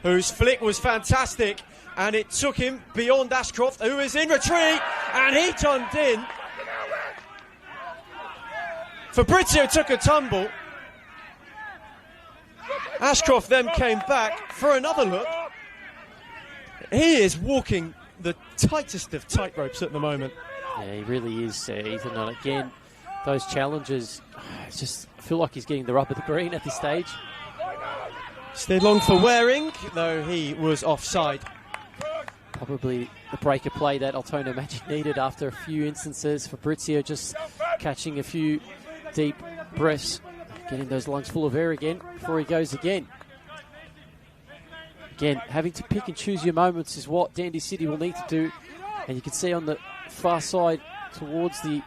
whose flick was fantastic, and it took him beyond Ashcroft, who is in retreat, and he jumped in. Fabrizio took a tumble. Ashcroft then came back for another look. He is walking the tightest of tightropes at the moment. Yeah, he really is, Ethan. And again, those challenges, just feel like he's getting the rub of the green at this stage. Stayed long for Waring, though he was offside. Probably the breaker play that Altona Magic needed after a few instances. Fabrizio just catching a few deep breaths, getting those lungs full of air again before he goes again. Again, having to pick and choose your moments is what Dandenong City will need to do. And you can see on the far side towards the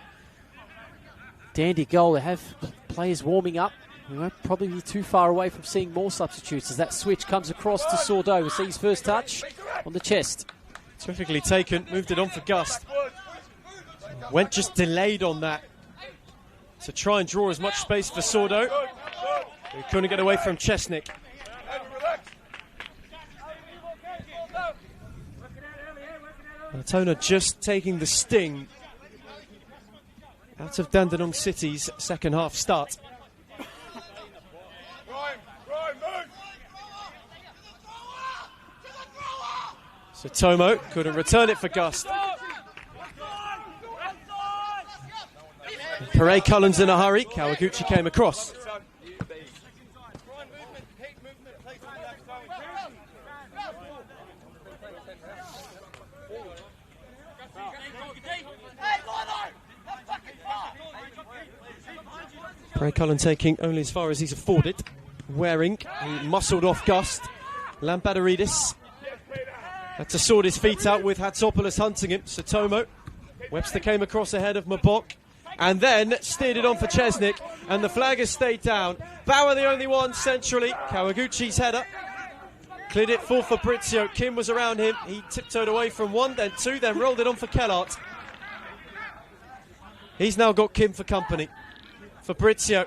Dandy goal, they have players warming up. We won't probably be too far away from seeing more substitutes as that switch comes across to Sordo. We'll see his first touch on the chest. Terrifically taken, moved it on for Gust. Went just delayed on that to try and draw as much space for Sordo. He couldn't get away from Chesnick. Altona just taking the sting out of Dandenong City's second half start. So Tomo couldn't return it for Gust. Perret Cullen's in a hurry. Kawaguchi came across. Perret Cullen taking only as far as he's afforded. Waring, he muscled off Gust. Lampadaridis had to sort his feet out with Hatzopoulos hunting him. Satomo. Webster came across ahead of Mabok and then steered it on for Chesnick, and the flag has stayed down. Bauer the only one centrally. Kawaguchi's header cleared it for Fabrizio. Kim was around him. He tiptoed away from one, then two, then rolled it on for Kellart. He's now got Kim for company. Fabrizio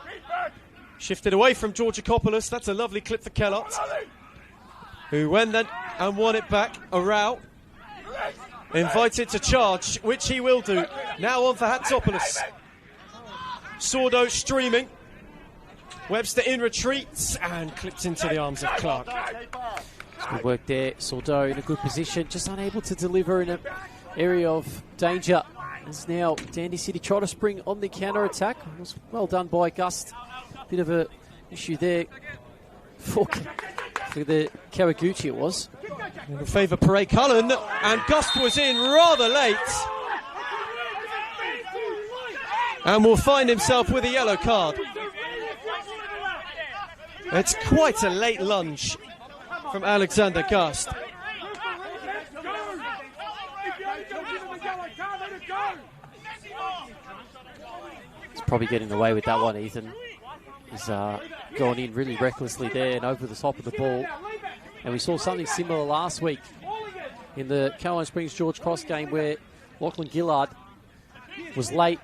shifted away from Georgikopoulos. That's a lovely clip for Kellart, who went then and won it back. A row. invited to charge, which he will do. Now on for Hatsopoulos. Sordo streaming. Webster in retreat and clipped into the arms of Clark. Good work there. Sordo in a good position, just unable to deliver in an area of danger. As now Dandy City try to spring on the counter attack. It was well done by Gust. Bit of a issue there for the Kawaguchi it was. In favour Perret Cullen, and Gust was in rather late. And will find himself with a yellow card. It's quite a late lunge from Alexander Gust. He's probably getting away with that one, Ethan. He's gone in really recklessly there and over the top of the ball. And we saw something similar last week in the Caroline Springs George Cross game where Lachlan Gillard was late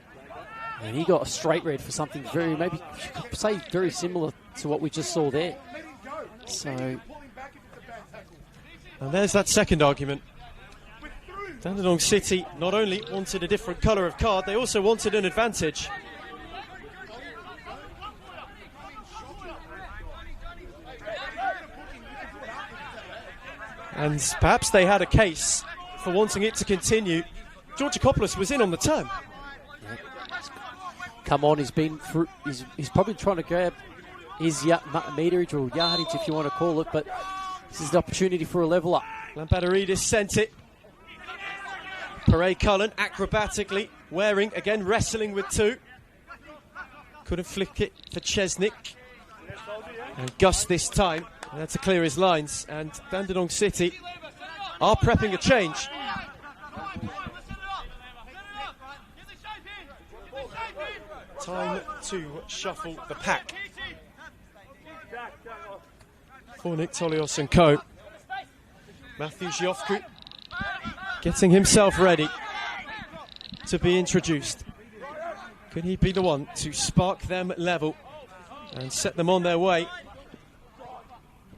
and he got a straight red for something very, maybe you could say very similar to what we just saw there. So, and there's that second argument. Dandenong City not only wanted a different colour of card, they also wanted an advantage. And perhaps they had a case for wanting it to continue. Georgakopoulos was in on the turn. Yeah. Come on, he's been through, he's probably trying to grab his meterage or yardage, if you want to call it, but this is the opportunity for a level up. Lampadoridis sent it. Perret Cullen acrobatically wearing, again wrestling with two. Couldn't flick it for Chesnick. And Gus this time. And had to clear his lines. And Dandenong City are prepping a change. Time to shuffle the pack for Nick Tolios and co. Matthew Giofku getting himself ready to be introduced. Can he be the one to spark them level and set them on their way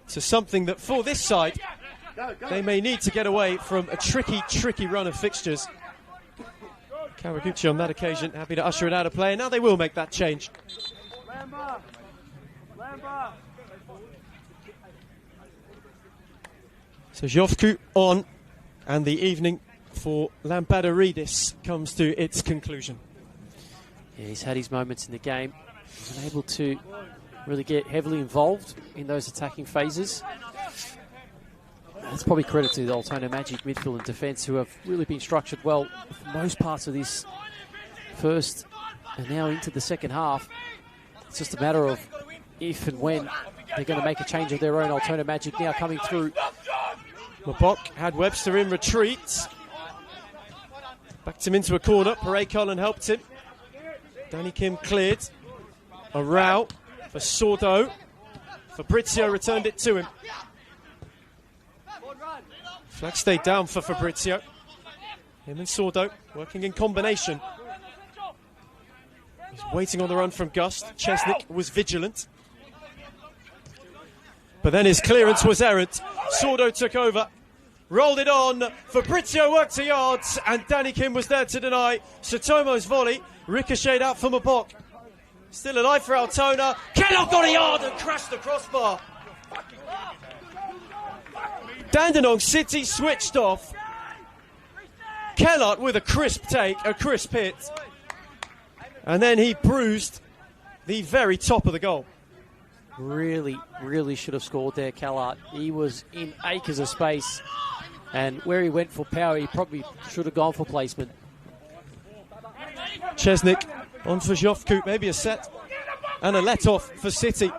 to something that for this side they may need to get away from a tricky run of fixtures. Kawaguchi on that occasion happy to usher it out of play, and now they will make that change. So Giofku on, and the evening for Lampadoridis comes to its conclusion. Yeah, he's had his moments in the game. He's been able to really get heavily involved in those attacking phases. That's probably credit to the Altona Magic midfield and defence, who have really been structured well for most parts of this first and now into the second half. It's just a matter of if and when they're going to make a change of their own. Altona Magic now coming through. Mabok had Webster in retreat. Backed him into a corner. Perret Cullen helped him. Danny Kim cleared. A row for Sordo. Fabrizio returned it to him. Flag stayed down for Fabrizio. Him and Sordo working in combination. He's waiting on the run from Gust. Chesnick was vigilant. But then his clearance was errant. Sordo took over. Rolled it on. Fabrizio worked to yards. And Danny Kim was there to deny. Sotomo's volley ricocheted out from Mabok. Still alive for Altona. Kellogg got a yard and crashed the crossbar. Dandenong City switched off. Kellogg with a crisp take, a crisp hit. And then he bruised the very top of the goal. Really should have scored there, Kellogg. He was in acres of space. And where he went for power, he probably should have gone for placement. Chesnick on for Giofku, maybe a set and a let-off for City.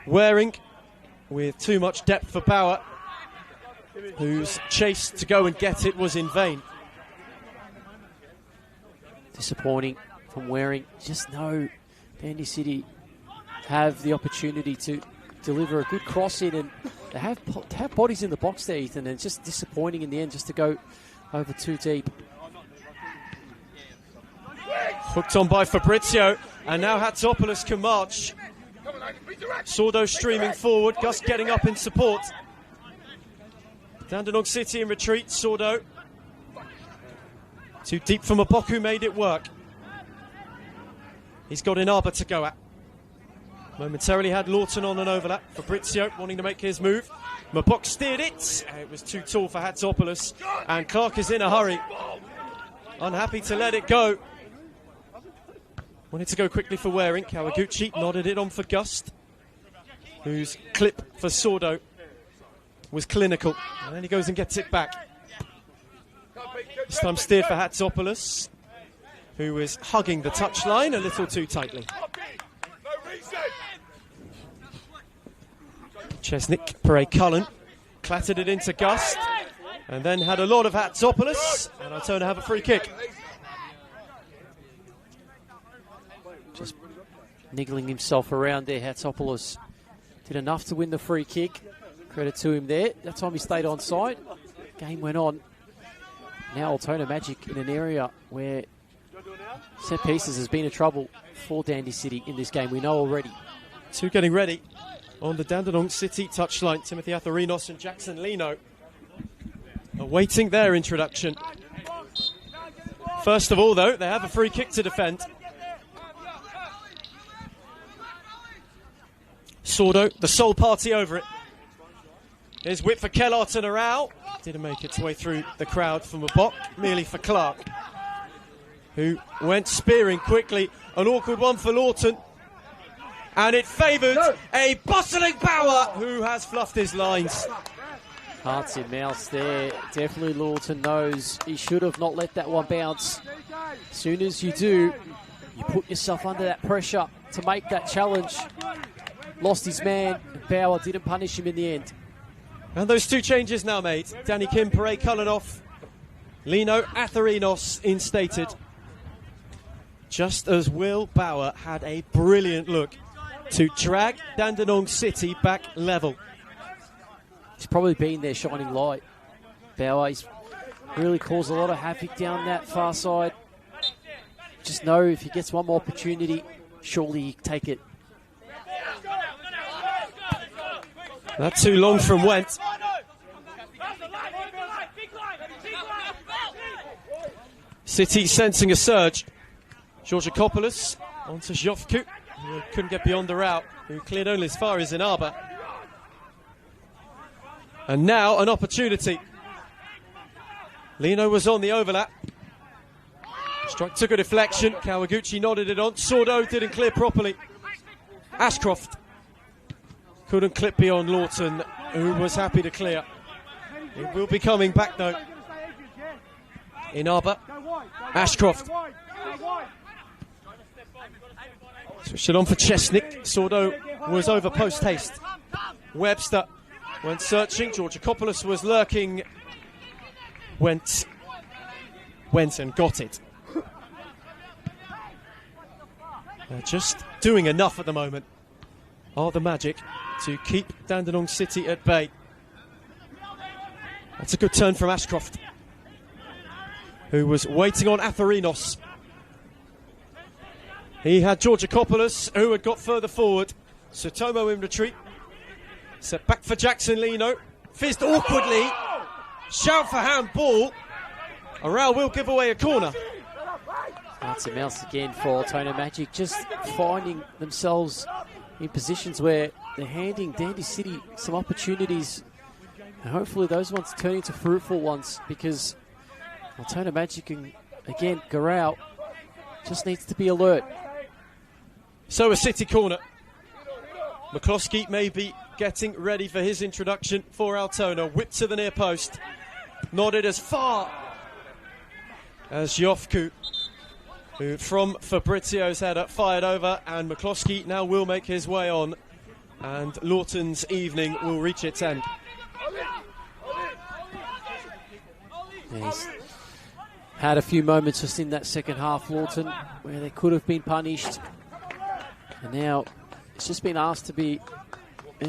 Waring with too much depth for power, whose chase to go and get it was in vain. Disappointing from Waring. Just know Dandy City have the opportunity to deliver a good cross in, and they have bodies in the box there, Ethan, and it's just disappointing in the end just to go over too deep. Hooked on by Fabrizio, and now Hatsopoulos can march. Sordo streaming forward, Gus getting up in support. Dandenong City in retreat, Sordo Too deep from Mapoku, made it work. He's got Inaba to go at. Momentarily had Lawton on an overlap. Fabrizio wanting to make his move. Mapok steered it. It was too tall for Hatzopoulos. And Clark is in a hurry. Unhappy to let it go. Wanted to go quickly for Waring. Kawaguchi nodded it on for Gust, whose clip for Sordo was clinical. And then he goes and gets it back. This time steered for Hatzopoulos, who is hugging the touchline a little too tightly. Chesnick, Perret-Cullen, clattered it into Gust, and then had a lot of Hatzopoulos, and Altona have a free kick. Just niggling himself around there, Hatzopoulos did enough to win the free kick. Credit to him there. That time he stayed on side. Game went on. Now Altona Magic in an area where set pieces has been a trouble for Dandy City in this game. We know already. Two getting ready on the Dandenong City touchline. Timothy Atharinos and Jackson Lino awaiting their introduction. First of all, though, they have a free kick to defend. Sordo, the sole party over it. Here's whip for Kellart and Arau. Didn't make its way through the crowd from a bot, merely for Clark, who went spearing quickly. An awkward one for Lawton. And it favoured a bustling Bauer, who has fluffed his lines. Hearts in mouths there. Definitely Lawton knows he should have not let that one bounce. As soon as you do, you put yourself under that pressure to make that challenge. Lost his man, and Bauer didn't punish him in the end. And those two changes now made. Danny Kim, Perret-Cullen off. Lino Atharinos instated. Just as Will Bauer had a brilliant look to drag Dandenong City back level. He's probably been their shining light. Bauer, he's really caused a lot of havoc down that far side. Just know if he gets one more opportunity, surely he can take it. Not too long from Went. City sensing a surge. Georgakopoulos onto Jofku, who couldn't get beyond the route, who cleared only as far as Inaba. And now an opportunity. Lino was on the overlap. Strike took a deflection. Kawaguchi nodded it on. Sordo didn't clear properly. Ashcroft couldn't clip beyond Lawton, who was happy to clear. It will be coming back though. Inaba, Ashcroft. Switched it on for Chesnick. Sordo was over post haste. Webster went searching. Georgakopoulos was lurking. Went and got it. They're just doing enough at the moment, are the Magic, to keep Dandenong City at bay. That's a good turn from Ashcroft, who was waiting on Atharinos. He had Georgakopoulos, who had got further forward. Sotomo in retreat. Set back for Jackson Lino. Fizzed awkwardly. Shout for handball. Arau will give away a corner. That's a mouse again for Altona Magic, just finding themselves in positions where they're handing Dandy City some opportunities. And hopefully those ones turn into fruitful ones, because Altona Magic and, again, Garau just needs to be alert. So a City corner. McCloskey may be getting ready for his introduction for Altona. Whipped to the near post. Nodded as far as Jofku, who from Fabrizio's header fired over, and McCloskey now will make his way on, and Lawton's evening will reach its end. He's had a few moments just in that second half, Lawton, where they could have been punished. And now it's just been asked to be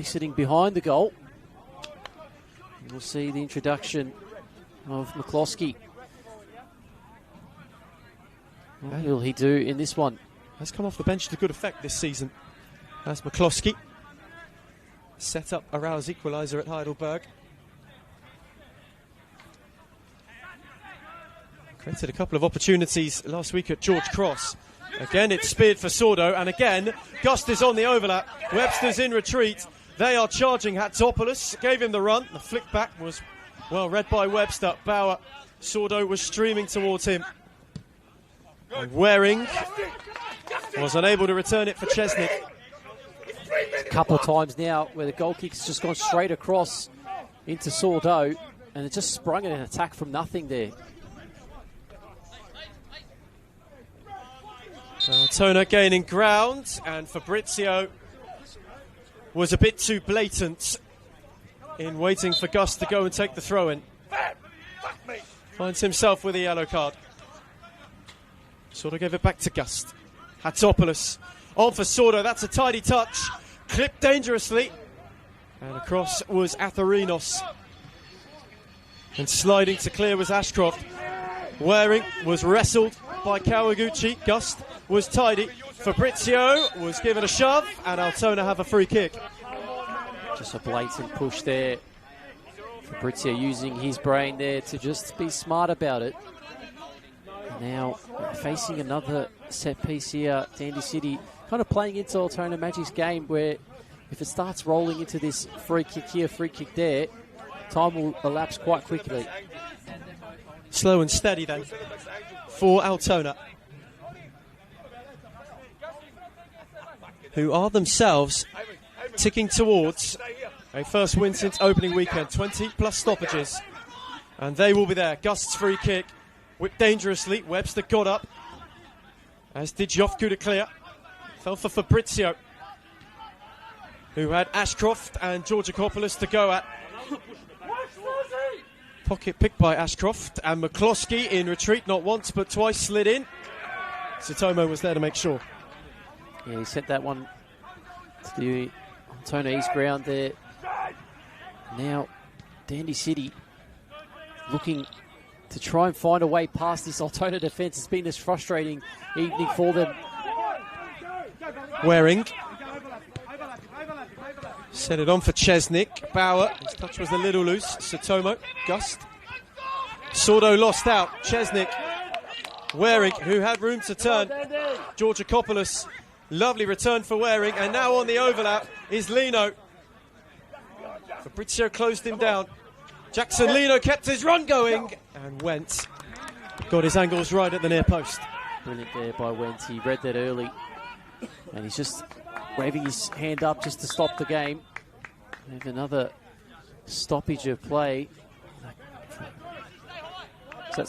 sitting behind the goal. And we'll see the introduction of McCloskey. What will he do in this one? Has come off the bench to good effect this season. As McCloskey set up Arau's equaliser at Heidelberg. Created a couple of opportunities last week at George Cross. Again, it's speared for Sordo, and again, Gust is on the overlap. Webster's in retreat. They are charging. Hatzopoulos gave him the run. The flick back was well read by Webster. Bauer, Sordo was streaming towards him. And Waring was unable to return it for Chesnick. A couple of times now where the goal kick's just gone straight across into Sordo, and it just sprung an attack from nothing there. Altona gaining ground, and Fabrizio was a bit too blatant in waiting for Gus to go and take the throw-in. Finds himself with a yellow card. Sordo gave it back to Gust. Hatzopoulos on for Sordo. That's a tidy touch. Clipped dangerously. And across was Atherinos. And sliding to clear was Ashcroft. Waring was wrestled by Kawaguchi. Gust was tidy. Fabrizio was given a shove, and Altona have a free kick. Just a blatant push there. Fabrizio using his brain there to just be smart about it. Now facing another set piece here, Dandy City kind of playing into Altona Magic's game, where if it starts rolling into this free kick here, free kick there, time will elapse quite quickly. Slow and steady then for Altona, who are themselves ticking towards a first win since opening weekend. 20 plus stoppages, and they will be there. Gust's free kick, whipped dangerously. Webster got up, as did Jofku to clear. Fell for Fabrizio, who had Ashcroft and Georgakopoulos to go at. Pocket picked by Ashcroft, and McCloskey in retreat, not once but twice slid in. Satomo was there to make sure. Yeah, he sent that one to the Altona East ground there. Now, Dandy City looking to try and find a way past this Altona defence. It's been this frustrating evening for them. Waring set it on for Chesnick. Bauer, his touch was a little loose. Satomo, Gust. Sordo lost out. Chesnick. Waring, who had room to turn. Georgakopoulos, lovely return for Waring, and now on the overlap is Lino. Fabrizio closed him down. Jackson Lino kept his run going and went. Got his angles right at the near post. Brilliant there by Wentz. He read that early, and he's just waving his hand up just to stop the game. We have another stoppage of play. It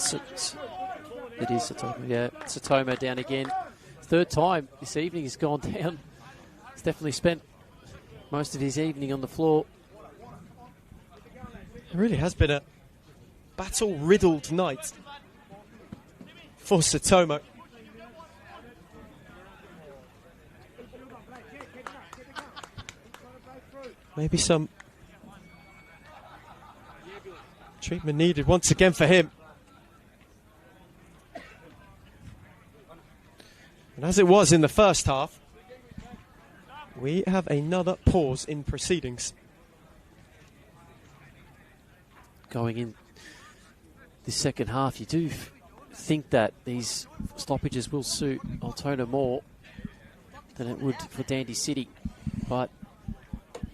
is Satoma, yeah. Satoma down again. Third time this evening he's gone down. He's definitely spent most of his evening on the floor. It really has been a battle-riddled night for Satomo. Maybe some treatment needed once again for him. And as it was in the first half, we have another pause in proceedings. Going in the second half, you do think that these stoppages will suit Altona more than it would for Dandy City, but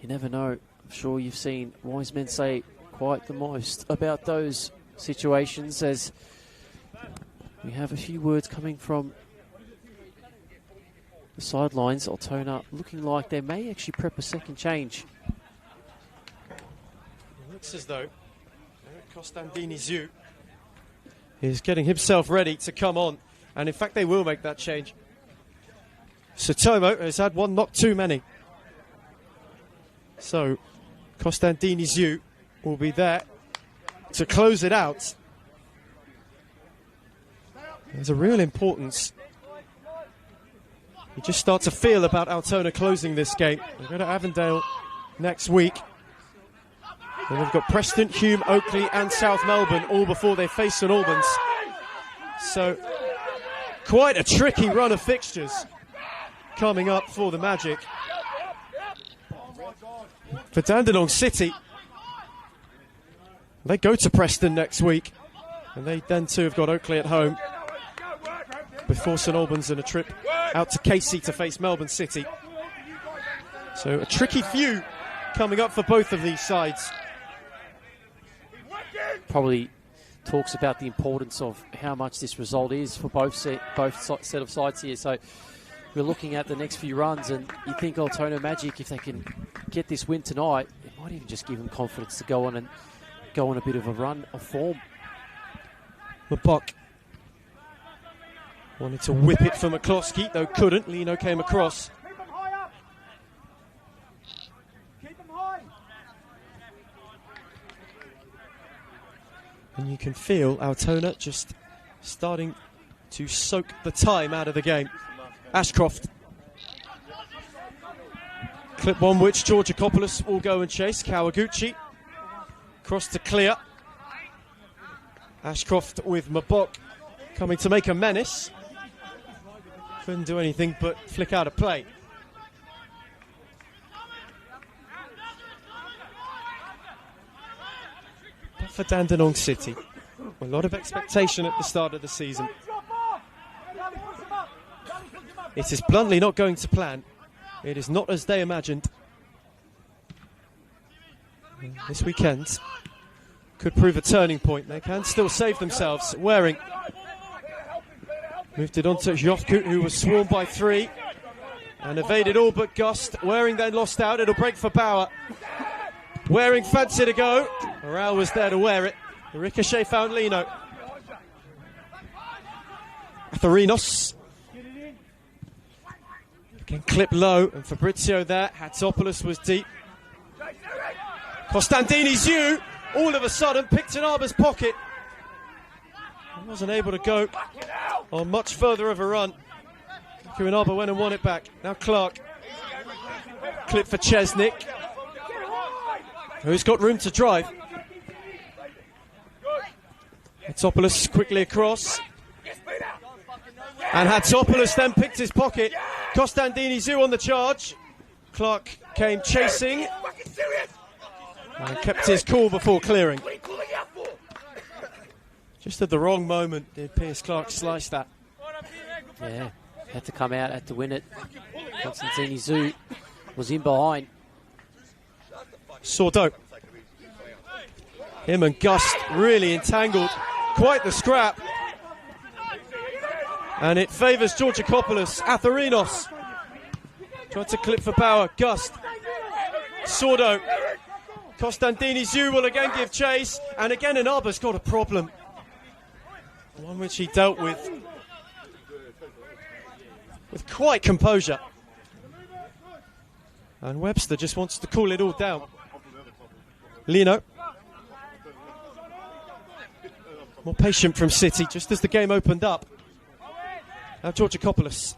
you never know. I'm sure you've seen wise men say quite the most about those situations, as we have a few words coming from the sidelines. Altona looking like they may actually prep a second change. It looks as though Costandini-Ziu is getting himself ready to come on, and in fact they will make that change. Satomo has had one knock too many, so Costandini-Ziu will be there to close it out. There's a real importance you just start to feel about Altona closing this game. They go to Avondale next week. And they've got Preston, Hume, Oakley and South Melbourne all before they face St Albans. So quite a tricky run of fixtures coming up for the Magic. For Dandenong City, they go to Preston next week. And they then too have got Oakley at home before St Albans and a trip out to Casey to face Melbourne City. So a tricky few coming up for both of these sides. Probably talks about the importance of how much this result is for both set of sides here. So we're looking at the next few runs, and you think Altona Magic, if they can get this win tonight, it might even just give them confidence to go on a bit of a run of form. Mabok wanted to whip it for McCloskey, though couldn't. Lino came across. And you can feel Altona just starting to soak the time out of the game. Ashcroft. Clip one which Georgakopoulos will go and chase. Kawaguchi. Cross to clear. Ashcroft with Mabok coming to make a menace. Couldn't do anything but flick out of play. But for Dandenong City, a lot of expectation at the start of the season. It is bluntly not going to plan. It is not as they imagined. This weekend could prove a turning point. They can still save themselves. Waring moved it on to Jofkut, who was swarmed by three and evaded all but Gust. Waring then lost out. It'll break for Bauer. Waring fancied a go. Morale was there to wear it. The ricochet found Lino. Atherinos. Again clipped low, and Fabrizio there. Hatsopoulos was deep. Costandini Ziu all of a sudden picked in Arbor's pocket. He wasn't able to go on much further of a run. Kieran Arbor went and won it back. Now Clark. Clip for Chesnick, who's got room to drive. Hatsopoulos quickly across. And Hatsopoulos then picked his pocket. Costandini Ziu on the charge. Clark came chasing and kept his cool before clearing. Just at the wrong moment did Pierce Clark slice that. Yeah, had to come out, had to win it. Costandini Ziu was in behind. Sordo. Him and Gust really entangled. Quite the scrap. And it favours Georgakopoulos. Atherinos tried to clip for Bauer. Gust. Sordo. Costandini Ziu will again give chase. And again, Inarba's got a problem. One which he dealt with quite composure. And Webster just wants to cool it all down. Lino. More patient from City just as the game opened up. Now Georgakopoulos,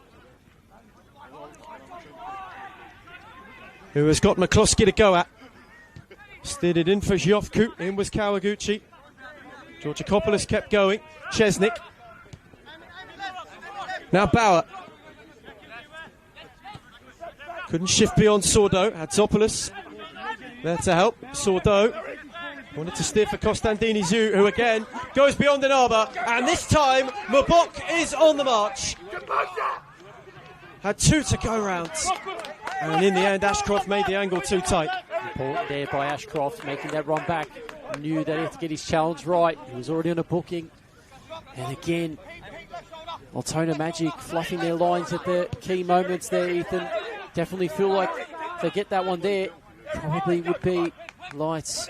who has got McCloskey to go at. Steered it in for Jofkut. In was Kawaguchi. Georgakopoulos kept going. Chesnick. Now Bauer. Couldn't shift beyond Sordo. Hatsopoulos there to help. Sordo wanted to steer for Costandini Ziu, who again goes beyond Inarba, and this time Mabok is on the march. Had two to go round, and in the end Ashcroft made the angle too tight. Important there by Ashcroft, making that run back. Knew that he had to get his challenge right. He was already on a booking. And again, Altona Magic fluffing their lines at the key moments there, Ethan. Definitely feel like if they get that one there, probably would be lights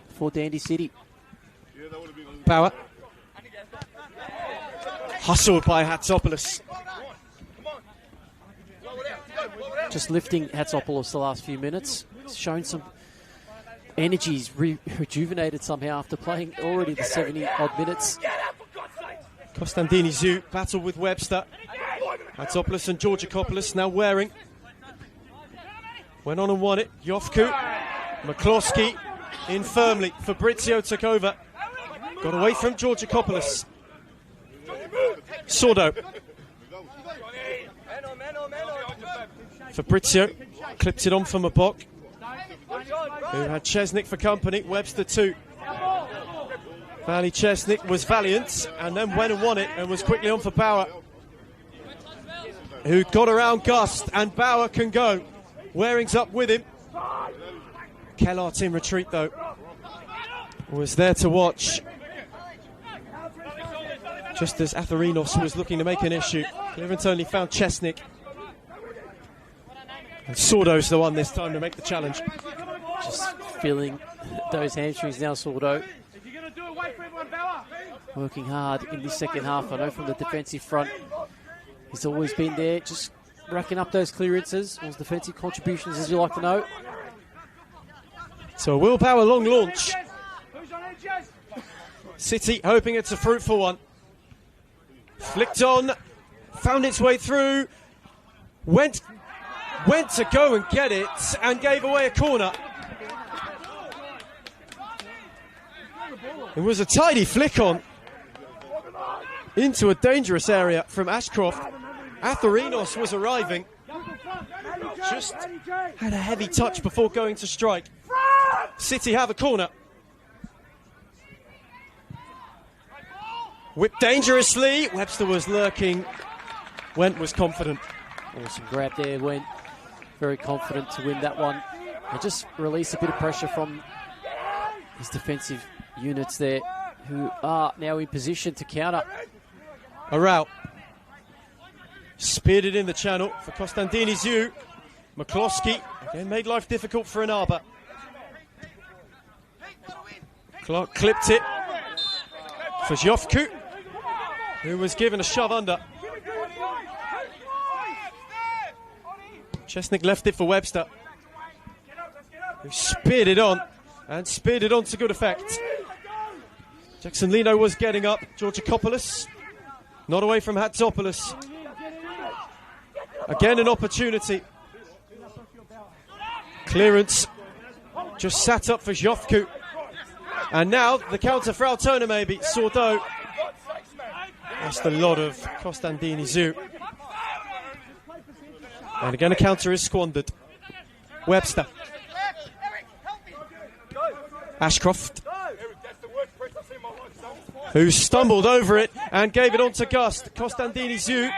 for Dandy City. Bauer. Hustled by Hatsopoulos. Just lifting Hatsopoulos the last few minutes. Shown some energy. He's rejuvenated somehow after playing already the 70-odd minutes. Costandini Ziu battled with Webster. Hatsopoulos and Georgakopoulos now Waring. Went on and won it. Jofkut. McCloskey in firmly. Fabrizio took over. Got away from Georgakopoulos. Sordo. Fabrizio clipped it on for Mabok, who had Chesnick for company. Webster too. Valley Chesnick was valiant and then went and won it and was quickly on for Bauer, who got around Gust, and Bauer can go. Waring's up with him. Kellart in retreat though. Was there to watch. Just as Atherinos was looking to make an issue. Clearance only found Chesnick. And Sordo's the one this time to make the challenge. Just feeling those hamstrings now, Sordo. Working hard in the second half. I know from the defensive front, he's always been there, just racking up those clearances, those defensive contributions, as you like to know. So Will Bauer long launch. City hoping it's a fruitful one. Flicked on, found its way through, went to go and get it, and gave away a corner. It was a tidy flick on into a dangerous area from Ashcroft. Atherinos was arriving. Just had a heavy touch before going to strike. City have a corner. Whipped dangerously. Webster was lurking. Went was confident. Awesome grab there. Went very confident to win that one. And just release a bit of pressure from his defensive units there, who are now in position to counter. A route. Speared it in the channel for Kostandini Ziu. McCloskey again made life difficult for Inaba. Clark clipped it for Jofku, who was given a shove under. Chesnick left it for Webster, who speared it on, and speared it on to good effect. Jackson Lino was getting up. Georgakopoulos not away from Hatzopoulos. Again an opportunity. Clearance just sat up for Jofku. And now the counter for Altona maybe. Sordo. That's a lot of Kostandini Ziu. And again a counter is squandered. Webster. Ashcroft, who stumbled over it and gave it on to Gust. Kostandini Ziu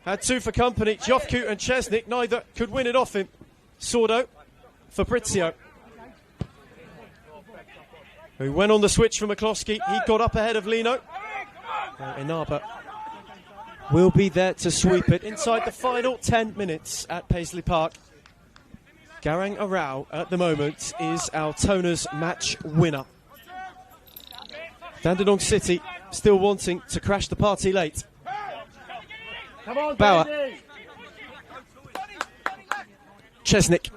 had two for company. Jofku and Chesnick, neither could win it off him. Sordo, Fabrizio, who went on the switch for McCloskey. He got up ahead of Lino. Inaba will be there to sweep it inside the final 10 minutes at Paisley Park. Garang Arau at the moment is Altona's match winner. Dandenong City still wanting to crash the party late. Come on, Bauer. Dandy. Chesnick.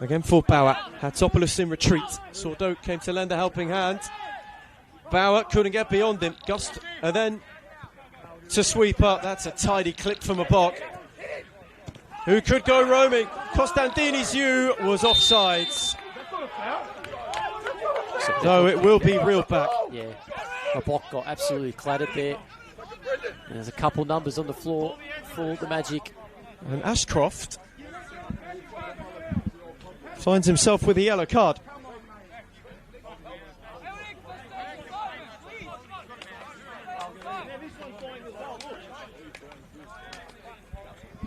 Again for Bauer. Hatzopoulos in retreat. Sordo came to lend a helping hand. Bauer couldn't get beyond him. Gust then to sweep up. That's a tidy clip from a Bok, who could go roaming. Kostandini Ziu was offsides. So it will be reeled back. Yeah, Bok got absolutely clattered there. There's a couple numbers on the floor for the Magic. And Ashcroft finds himself with a yellow card.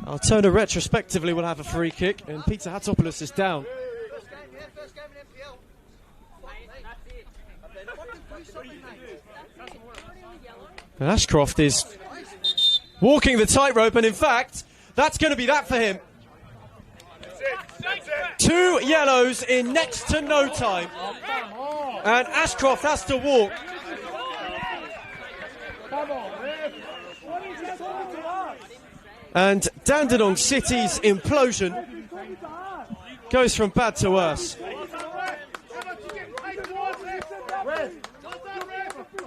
Altona retrospectively will have a free kick, and Peter Hatzopoulos is down. And Ashcroft is walking the tightrope, and in fact, that's going to be that for him. 2 yellows in next to no time. And Ashcroft has to walk. And Dandenong City's implosion goes from bad to worse.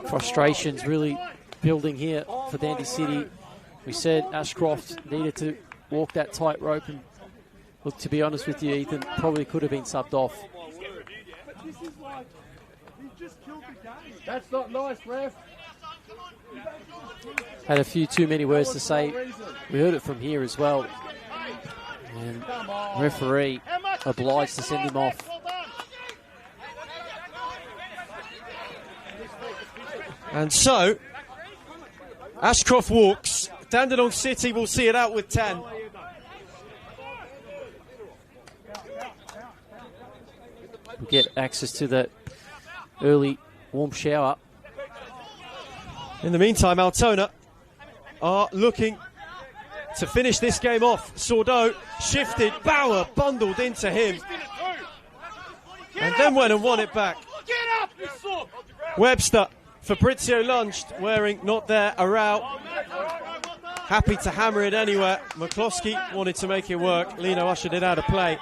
Frustrations really building here for Dandy City. We said Ashcroft needed to walk that tightrope, and look, to be honest with you, Ethan, probably could have been subbed off. That's not nice, ref. Had a few too many words to say. We heard it from here as well. And referee obliged to send him off. And so, Ashcroft walks. Dandenong City will see it out with 10. We'll get access to the early warm shower. In the meantime, Altona are looking to finish this game off. Sordo shifted, Bauer bundled into him, and then went and won it back. Webster, Fabrizio lunged, Waring not there, Arau happy to hammer it anywhere. McCloskey wanted to make it work, Lino ushered it out of play.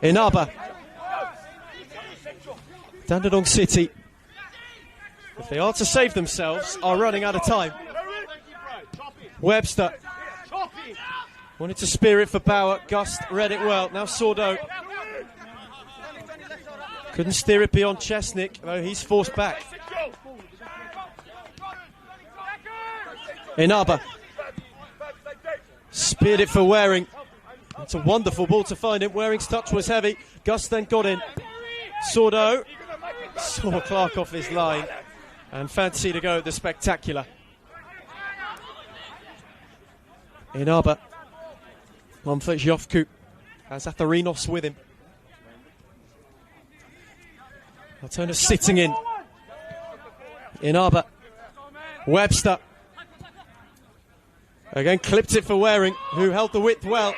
Inaba. Dandenong City, if they are to save themselves, are running out of time. Webster wanted to spear it for Bauer. Gust read it well. Now Sordo couldn't steer it beyond Chesnick, though he's forced back. Inaba speared it for Waring. It's a wonderful ball to find him. Waring's touch was heavy. Gust then got in. Sordo saw Clark off his line and fancy to go at the spectacular. Inaba. One for Jofku. Has Atharinos with him. Altona sitting in. Inaba. Webster. Again clipped it for Waring, who held the width well.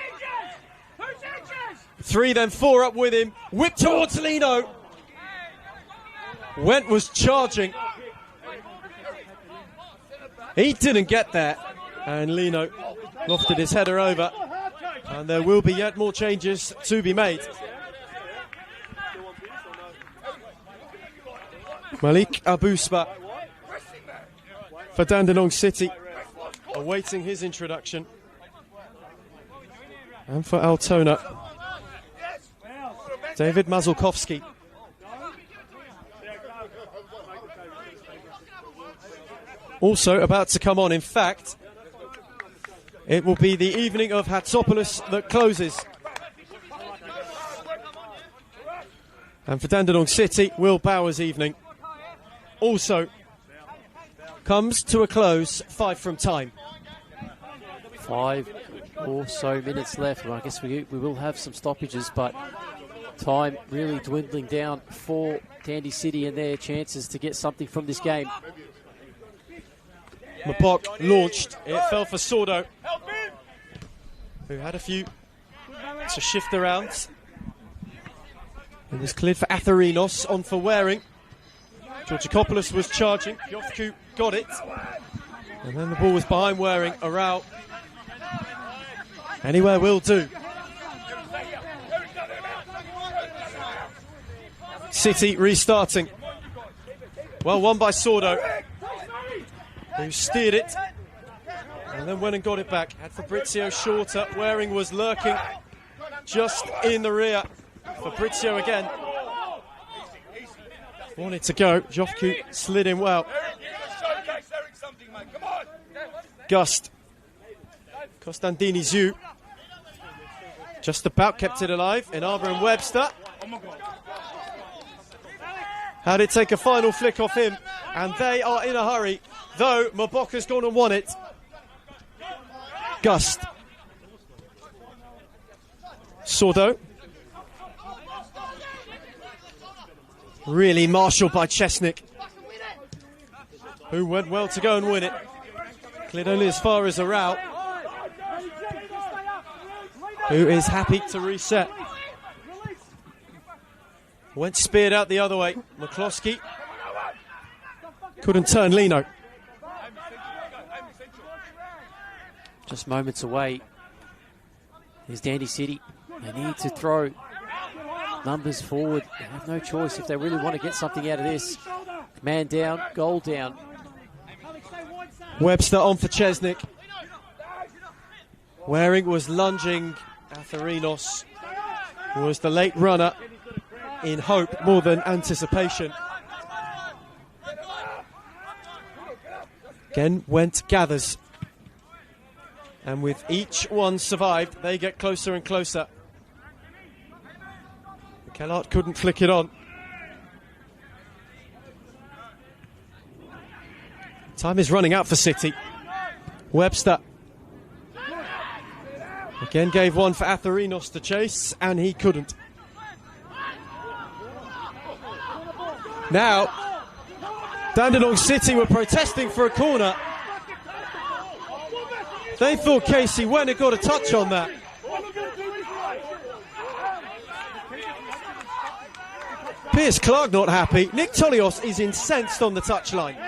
3 then 4 up with him. Whip towards Lino. Went was charging. He didn't get there. And Lino lofted his header over. And there will be yet more changes to be made. Malik Abusba for Dandenong City, awaiting his introduction. And for Altona, David Mazulkowski. Also about to come on. In fact, it will be the evening of Hatsopoulos that closes. And for Dandenong City, Will Bauer's evening also comes to a close 5 from time. 5 or so minutes left. Well, I guess we will have some stoppages, but time really dwindling down for Dandy City and their chances to get something from this game. Mabok launched. It fell for Sordo, who had a few to shift around. It was cleared for Atharinos, on for Waring. Georgikopoulos was charging. Jofku got it. And then the ball was behind Waring. Arau. Anywhere will do. City restarting. Well won by Sordo, who steered it and then went and got it back. Had Fabrizio shorter. Waring was lurking just in the rear. Fabrizio again wanted to go. Jofku slid in well. Gust. Costandini Zhu just about kept it alive. Inaba and Webster. Had it take a final flick off him, and they are in a hurry, though Maboka's gone and won it. Gust. Sordo. Really marshalled by Chesnick, who went well to go and win it. Cleared only as far as Arau, who is happy to reset. Went speared out the other way. McCloskey couldn't turn Lino. Just moments away. There's Dandy City. They need to throw numbers forward. They have no choice if they really want to get something out of this. Man down, goal down. Webster on for Chesnick. Waring was lunging. Atharinos was the late runner, in hope more than anticipation. Again went gathers, and with each one survived, they get closer and closer. Kellart couldn't flick it on. Time is running out for City. Webster again gave one for Atherinos to chase, and he couldn't. Now, Dandenong City were protesting for a corner. They thought Casey Wen had got a touch on that. Piers Clark not happy. Nick Tolios is incensed on the touchline.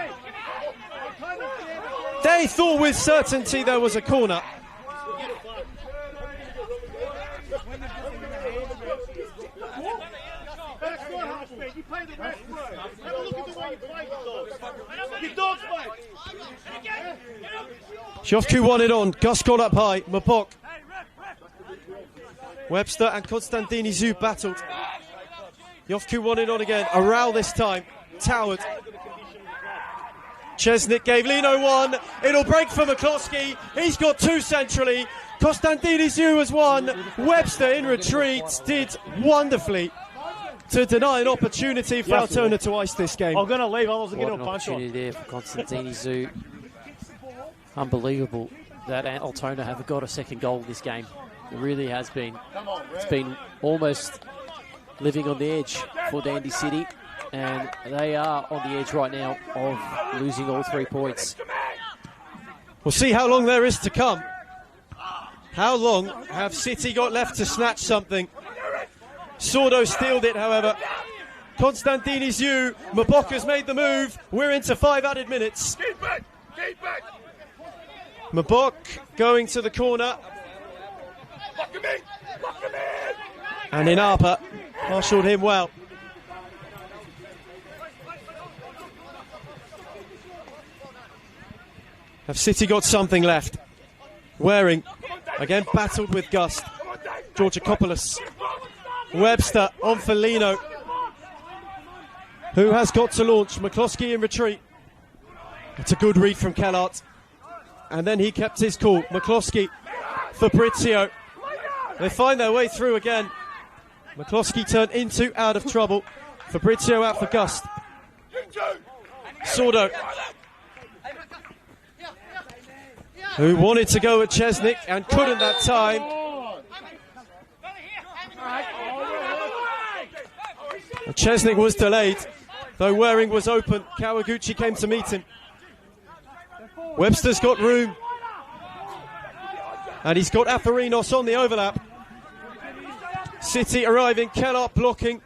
They thought with certainty there was a corner. Shofku won it on. Gus got up high. Mabok. Webster and Konstantini Zhu battled. Jofku won it on again. A row this time. Towered. Chesnick gave Lino one. It'll break for McCloskey. He's got two centrally. Konstantini Zhu has one. Webster in retreat did wonderfully to deny an opportunity for Altona to ice this game. I'm going to leave. I wasn't What getting an a punch on. opportunity there for Konstantini Zhu. Unbelievable that Altona have got a second goal in this game. It really has been. It's been almost living on the edge for Dandy City, and they are on the edge right now of losing all 3 points. We'll see how long there is to come. How long have City got left to snatch something? Sordo stealed it, however. Konstantini Zhu, Maboka's made the move. We're into 5 added minutes. Mabok going to the corner. And Inapa marshalled him well. Have City got something left? Waring again battled with Gust. Georgakopoulos. Webster on for Lino, who has got to launch. McCloskey in retreat. It's a good read from Kellart. And then he kept his cool. McCloskey, Fabrizio. They find their way through again. McCloskey turned into out of trouble. Fabrizio out for Gust. Sordo, who wanted to go at Chesnick and couldn't that time. And Chesnick was delayed, though Waring was open. Kawaguchi came to meet him. Webster's got room. And he's got Atherinos on the overlap. City arriving, Kellart blocking.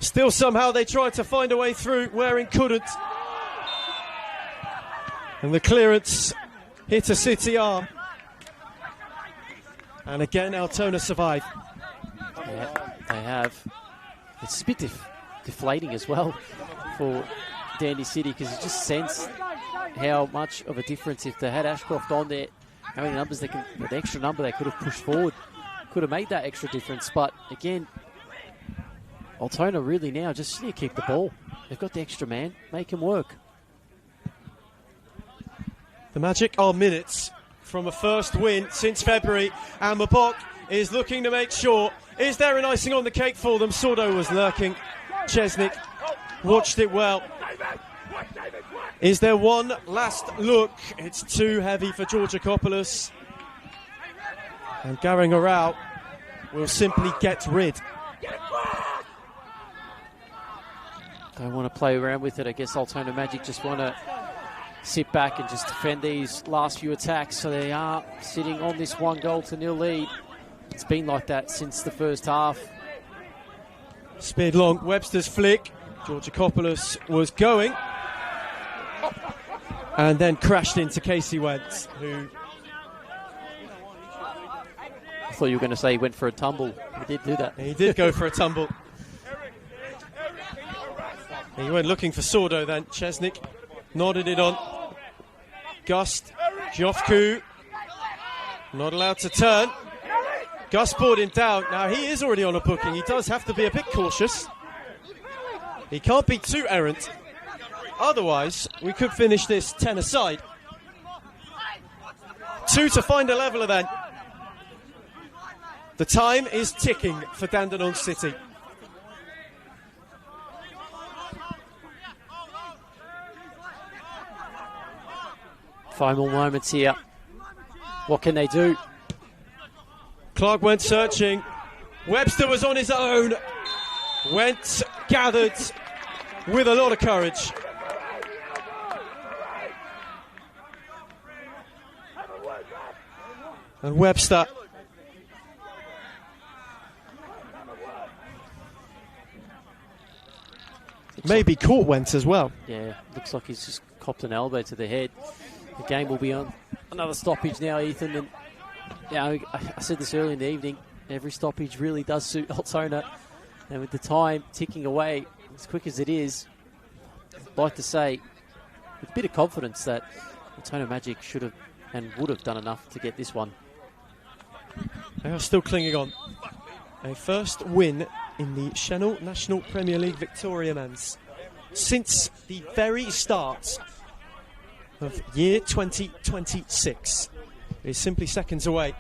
Still somehow they tried to find a way through. Waring couldn't. And the clearance hit a City arm. And again, Altona survive. Yeah, they have. It's a bit deflating as well for Dandy City, because you just sense how much of a difference if they had Ashcroft on there, how many numbers they can, the extra number they could have pushed forward, could have made that extra difference. But again, Altona really now just need to keep the ball. They've got the extra man, make him work. The Magic are minutes from a first win since February, and Mabok is looking to make sure. Is there an icing on the cake for them? Sordo was lurking. Chesnick watched it well. Is there one last look? It's too heavy for Georgakopoulos. And Garingarau will simply get rid. Don't want to play around with it. I guess Altona Magic just want to sit back and just defend these last few attacks. So they are sitting on this 1-0 lead. It's been like that since the first half. Speared long, Webster's flick. Georgakopoulos was going. And then crashed into Casey Wentz, who... I thought you were going to say he went for a tumble. He did do that. He did go for a tumble. He went looking for Sordo then. Chesnick nodded it on. Gust, Jofku, not allowed to turn. Gus poured him down. Now he is already on a booking. He does have to be a bit cautious. He can't be too errant. Otherwise, we could finish this 10 aside. 2 to find a leveller then. The time is ticking for Dandenong City. Final moments here. What can they do? Clark went searching. Webster was on his own. Went gathered with a lot of courage. And Webster maybe caught Wentz as well. Yeah, looks like he's just copped an elbow to the head. The game will be on another stoppage now, Ethan. And you know, I said this early in the evening, every stoppage really does suit Altona. And with the time ticking away as quick as it is, I'd like to say with a bit of confidence that Altona Magic should have and would have done enough to get this one. They are still clinging on. A first win in the Senol National Premier League Victoria Men's since the very start of year 2026. Is simply seconds away.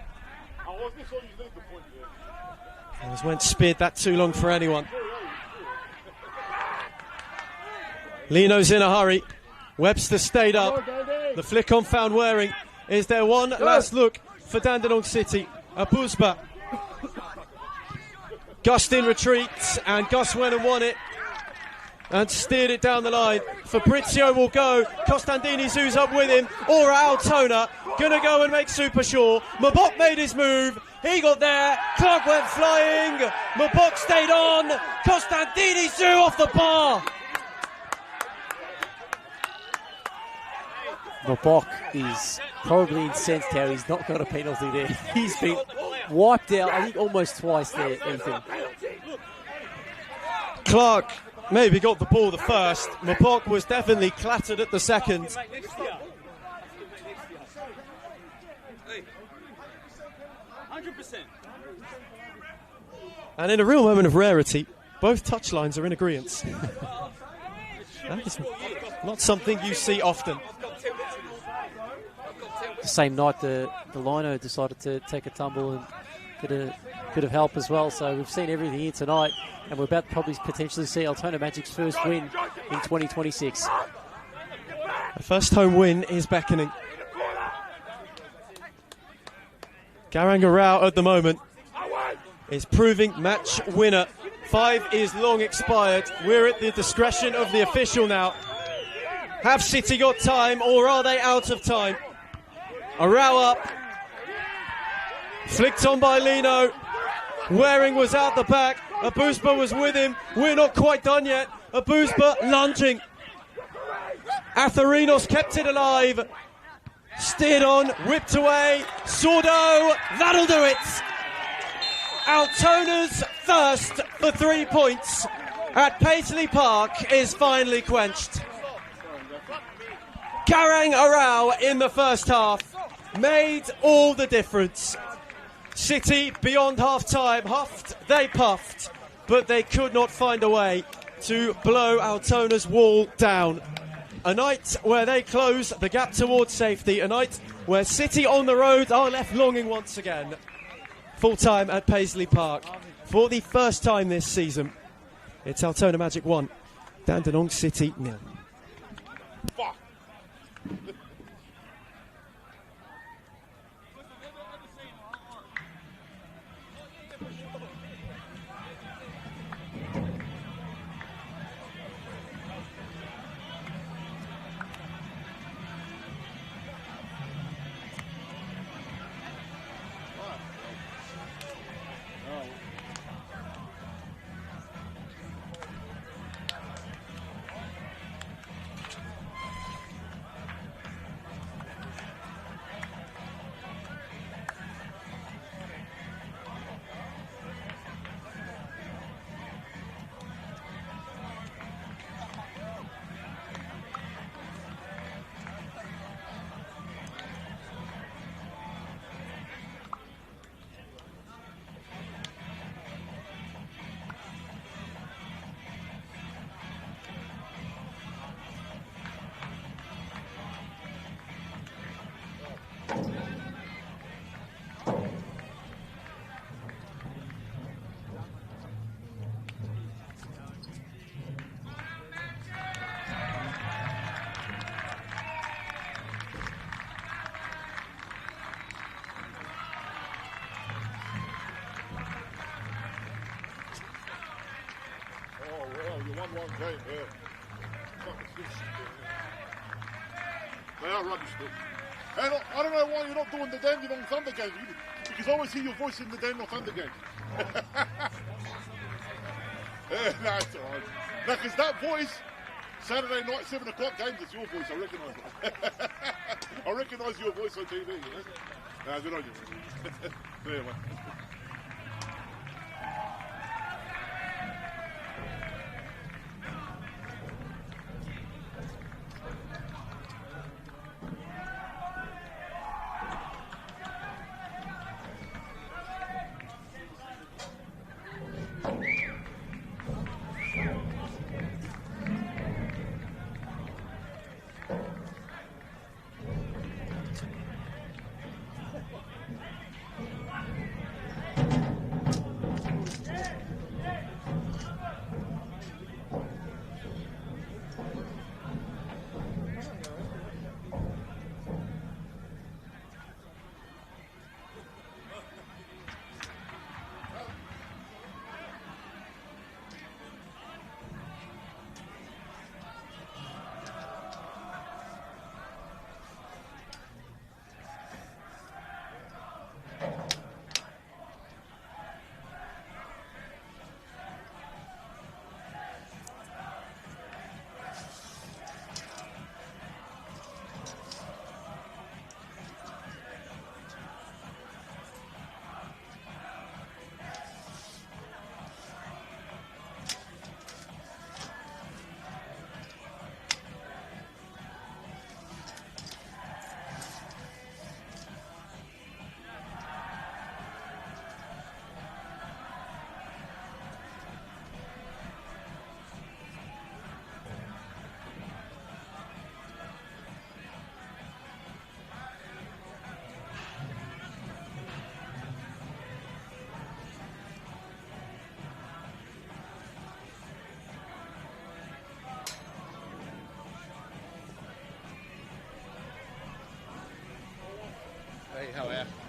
As Wentz speared that too long for anyone. Lino's in a hurry. Webster stayed up. The flick on found Waring. Is there one last look for Dandenong City? Abuzba. Gus in retreat, and Gus went and won it and steered it down the line. Fabrizio will go. Costandini zoos up with him. Or Altona gonna go and make super sure. Mabok made his move. He got there. Clark went flying. Mabok stayed on. Costandini zoo off the bar. Mabok is probably incensed how he's not got a penalty there. He's been wiped out, I think, almost twice there, Ethan. Clark maybe got the ball the first. Mabok was definitely clattered at the second. And in a real moment of rarity, both touchlines are in agreement. That is not something you see often. The same night, the lino decided to take a tumble and get a bit of help as well. So we've seen everything here tonight, and we're about to probably potentially see Altona Magic's first win in 2026. The first home win is beckoning. Garangarao at the moment is proving match winner. 5 is long expired. We're at the discretion of the official now. Have City got time, or are they out of time? Arau up. Flicked on by Lino. Waring was out the back. Abuzba was with him. We're not quite done yet. Abuzba lunging. Atherinos kept it alive. Steered on, whipped away. Sordo, that'll do it. Altona's thirst for 3 points at Paisley Park is finally quenched. Garang Arau in the first half made all the difference. City beyond half-time, huffed, they puffed, but they could not find a way to blow Altona's wall down. A night where they close the gap towards safety, a night where City on the road are left longing once again. Full time at Paisley Park for the first time this season. It's Altona Magic 1, Dandenong City 0. one game, yeah. Fucking fish. They are rubbish, though. And I don't know why you're not doing the Dandenong Thunder game, because I always hear your voice in the Dandenong Thunder game. Yeah, no, it's all right. No, because that voice, Saturday night, 7 o'clock games, it's your voice, I recognise it. I recognise your voice on TV, you know? No, good on you. There, mate. Hey, how are you?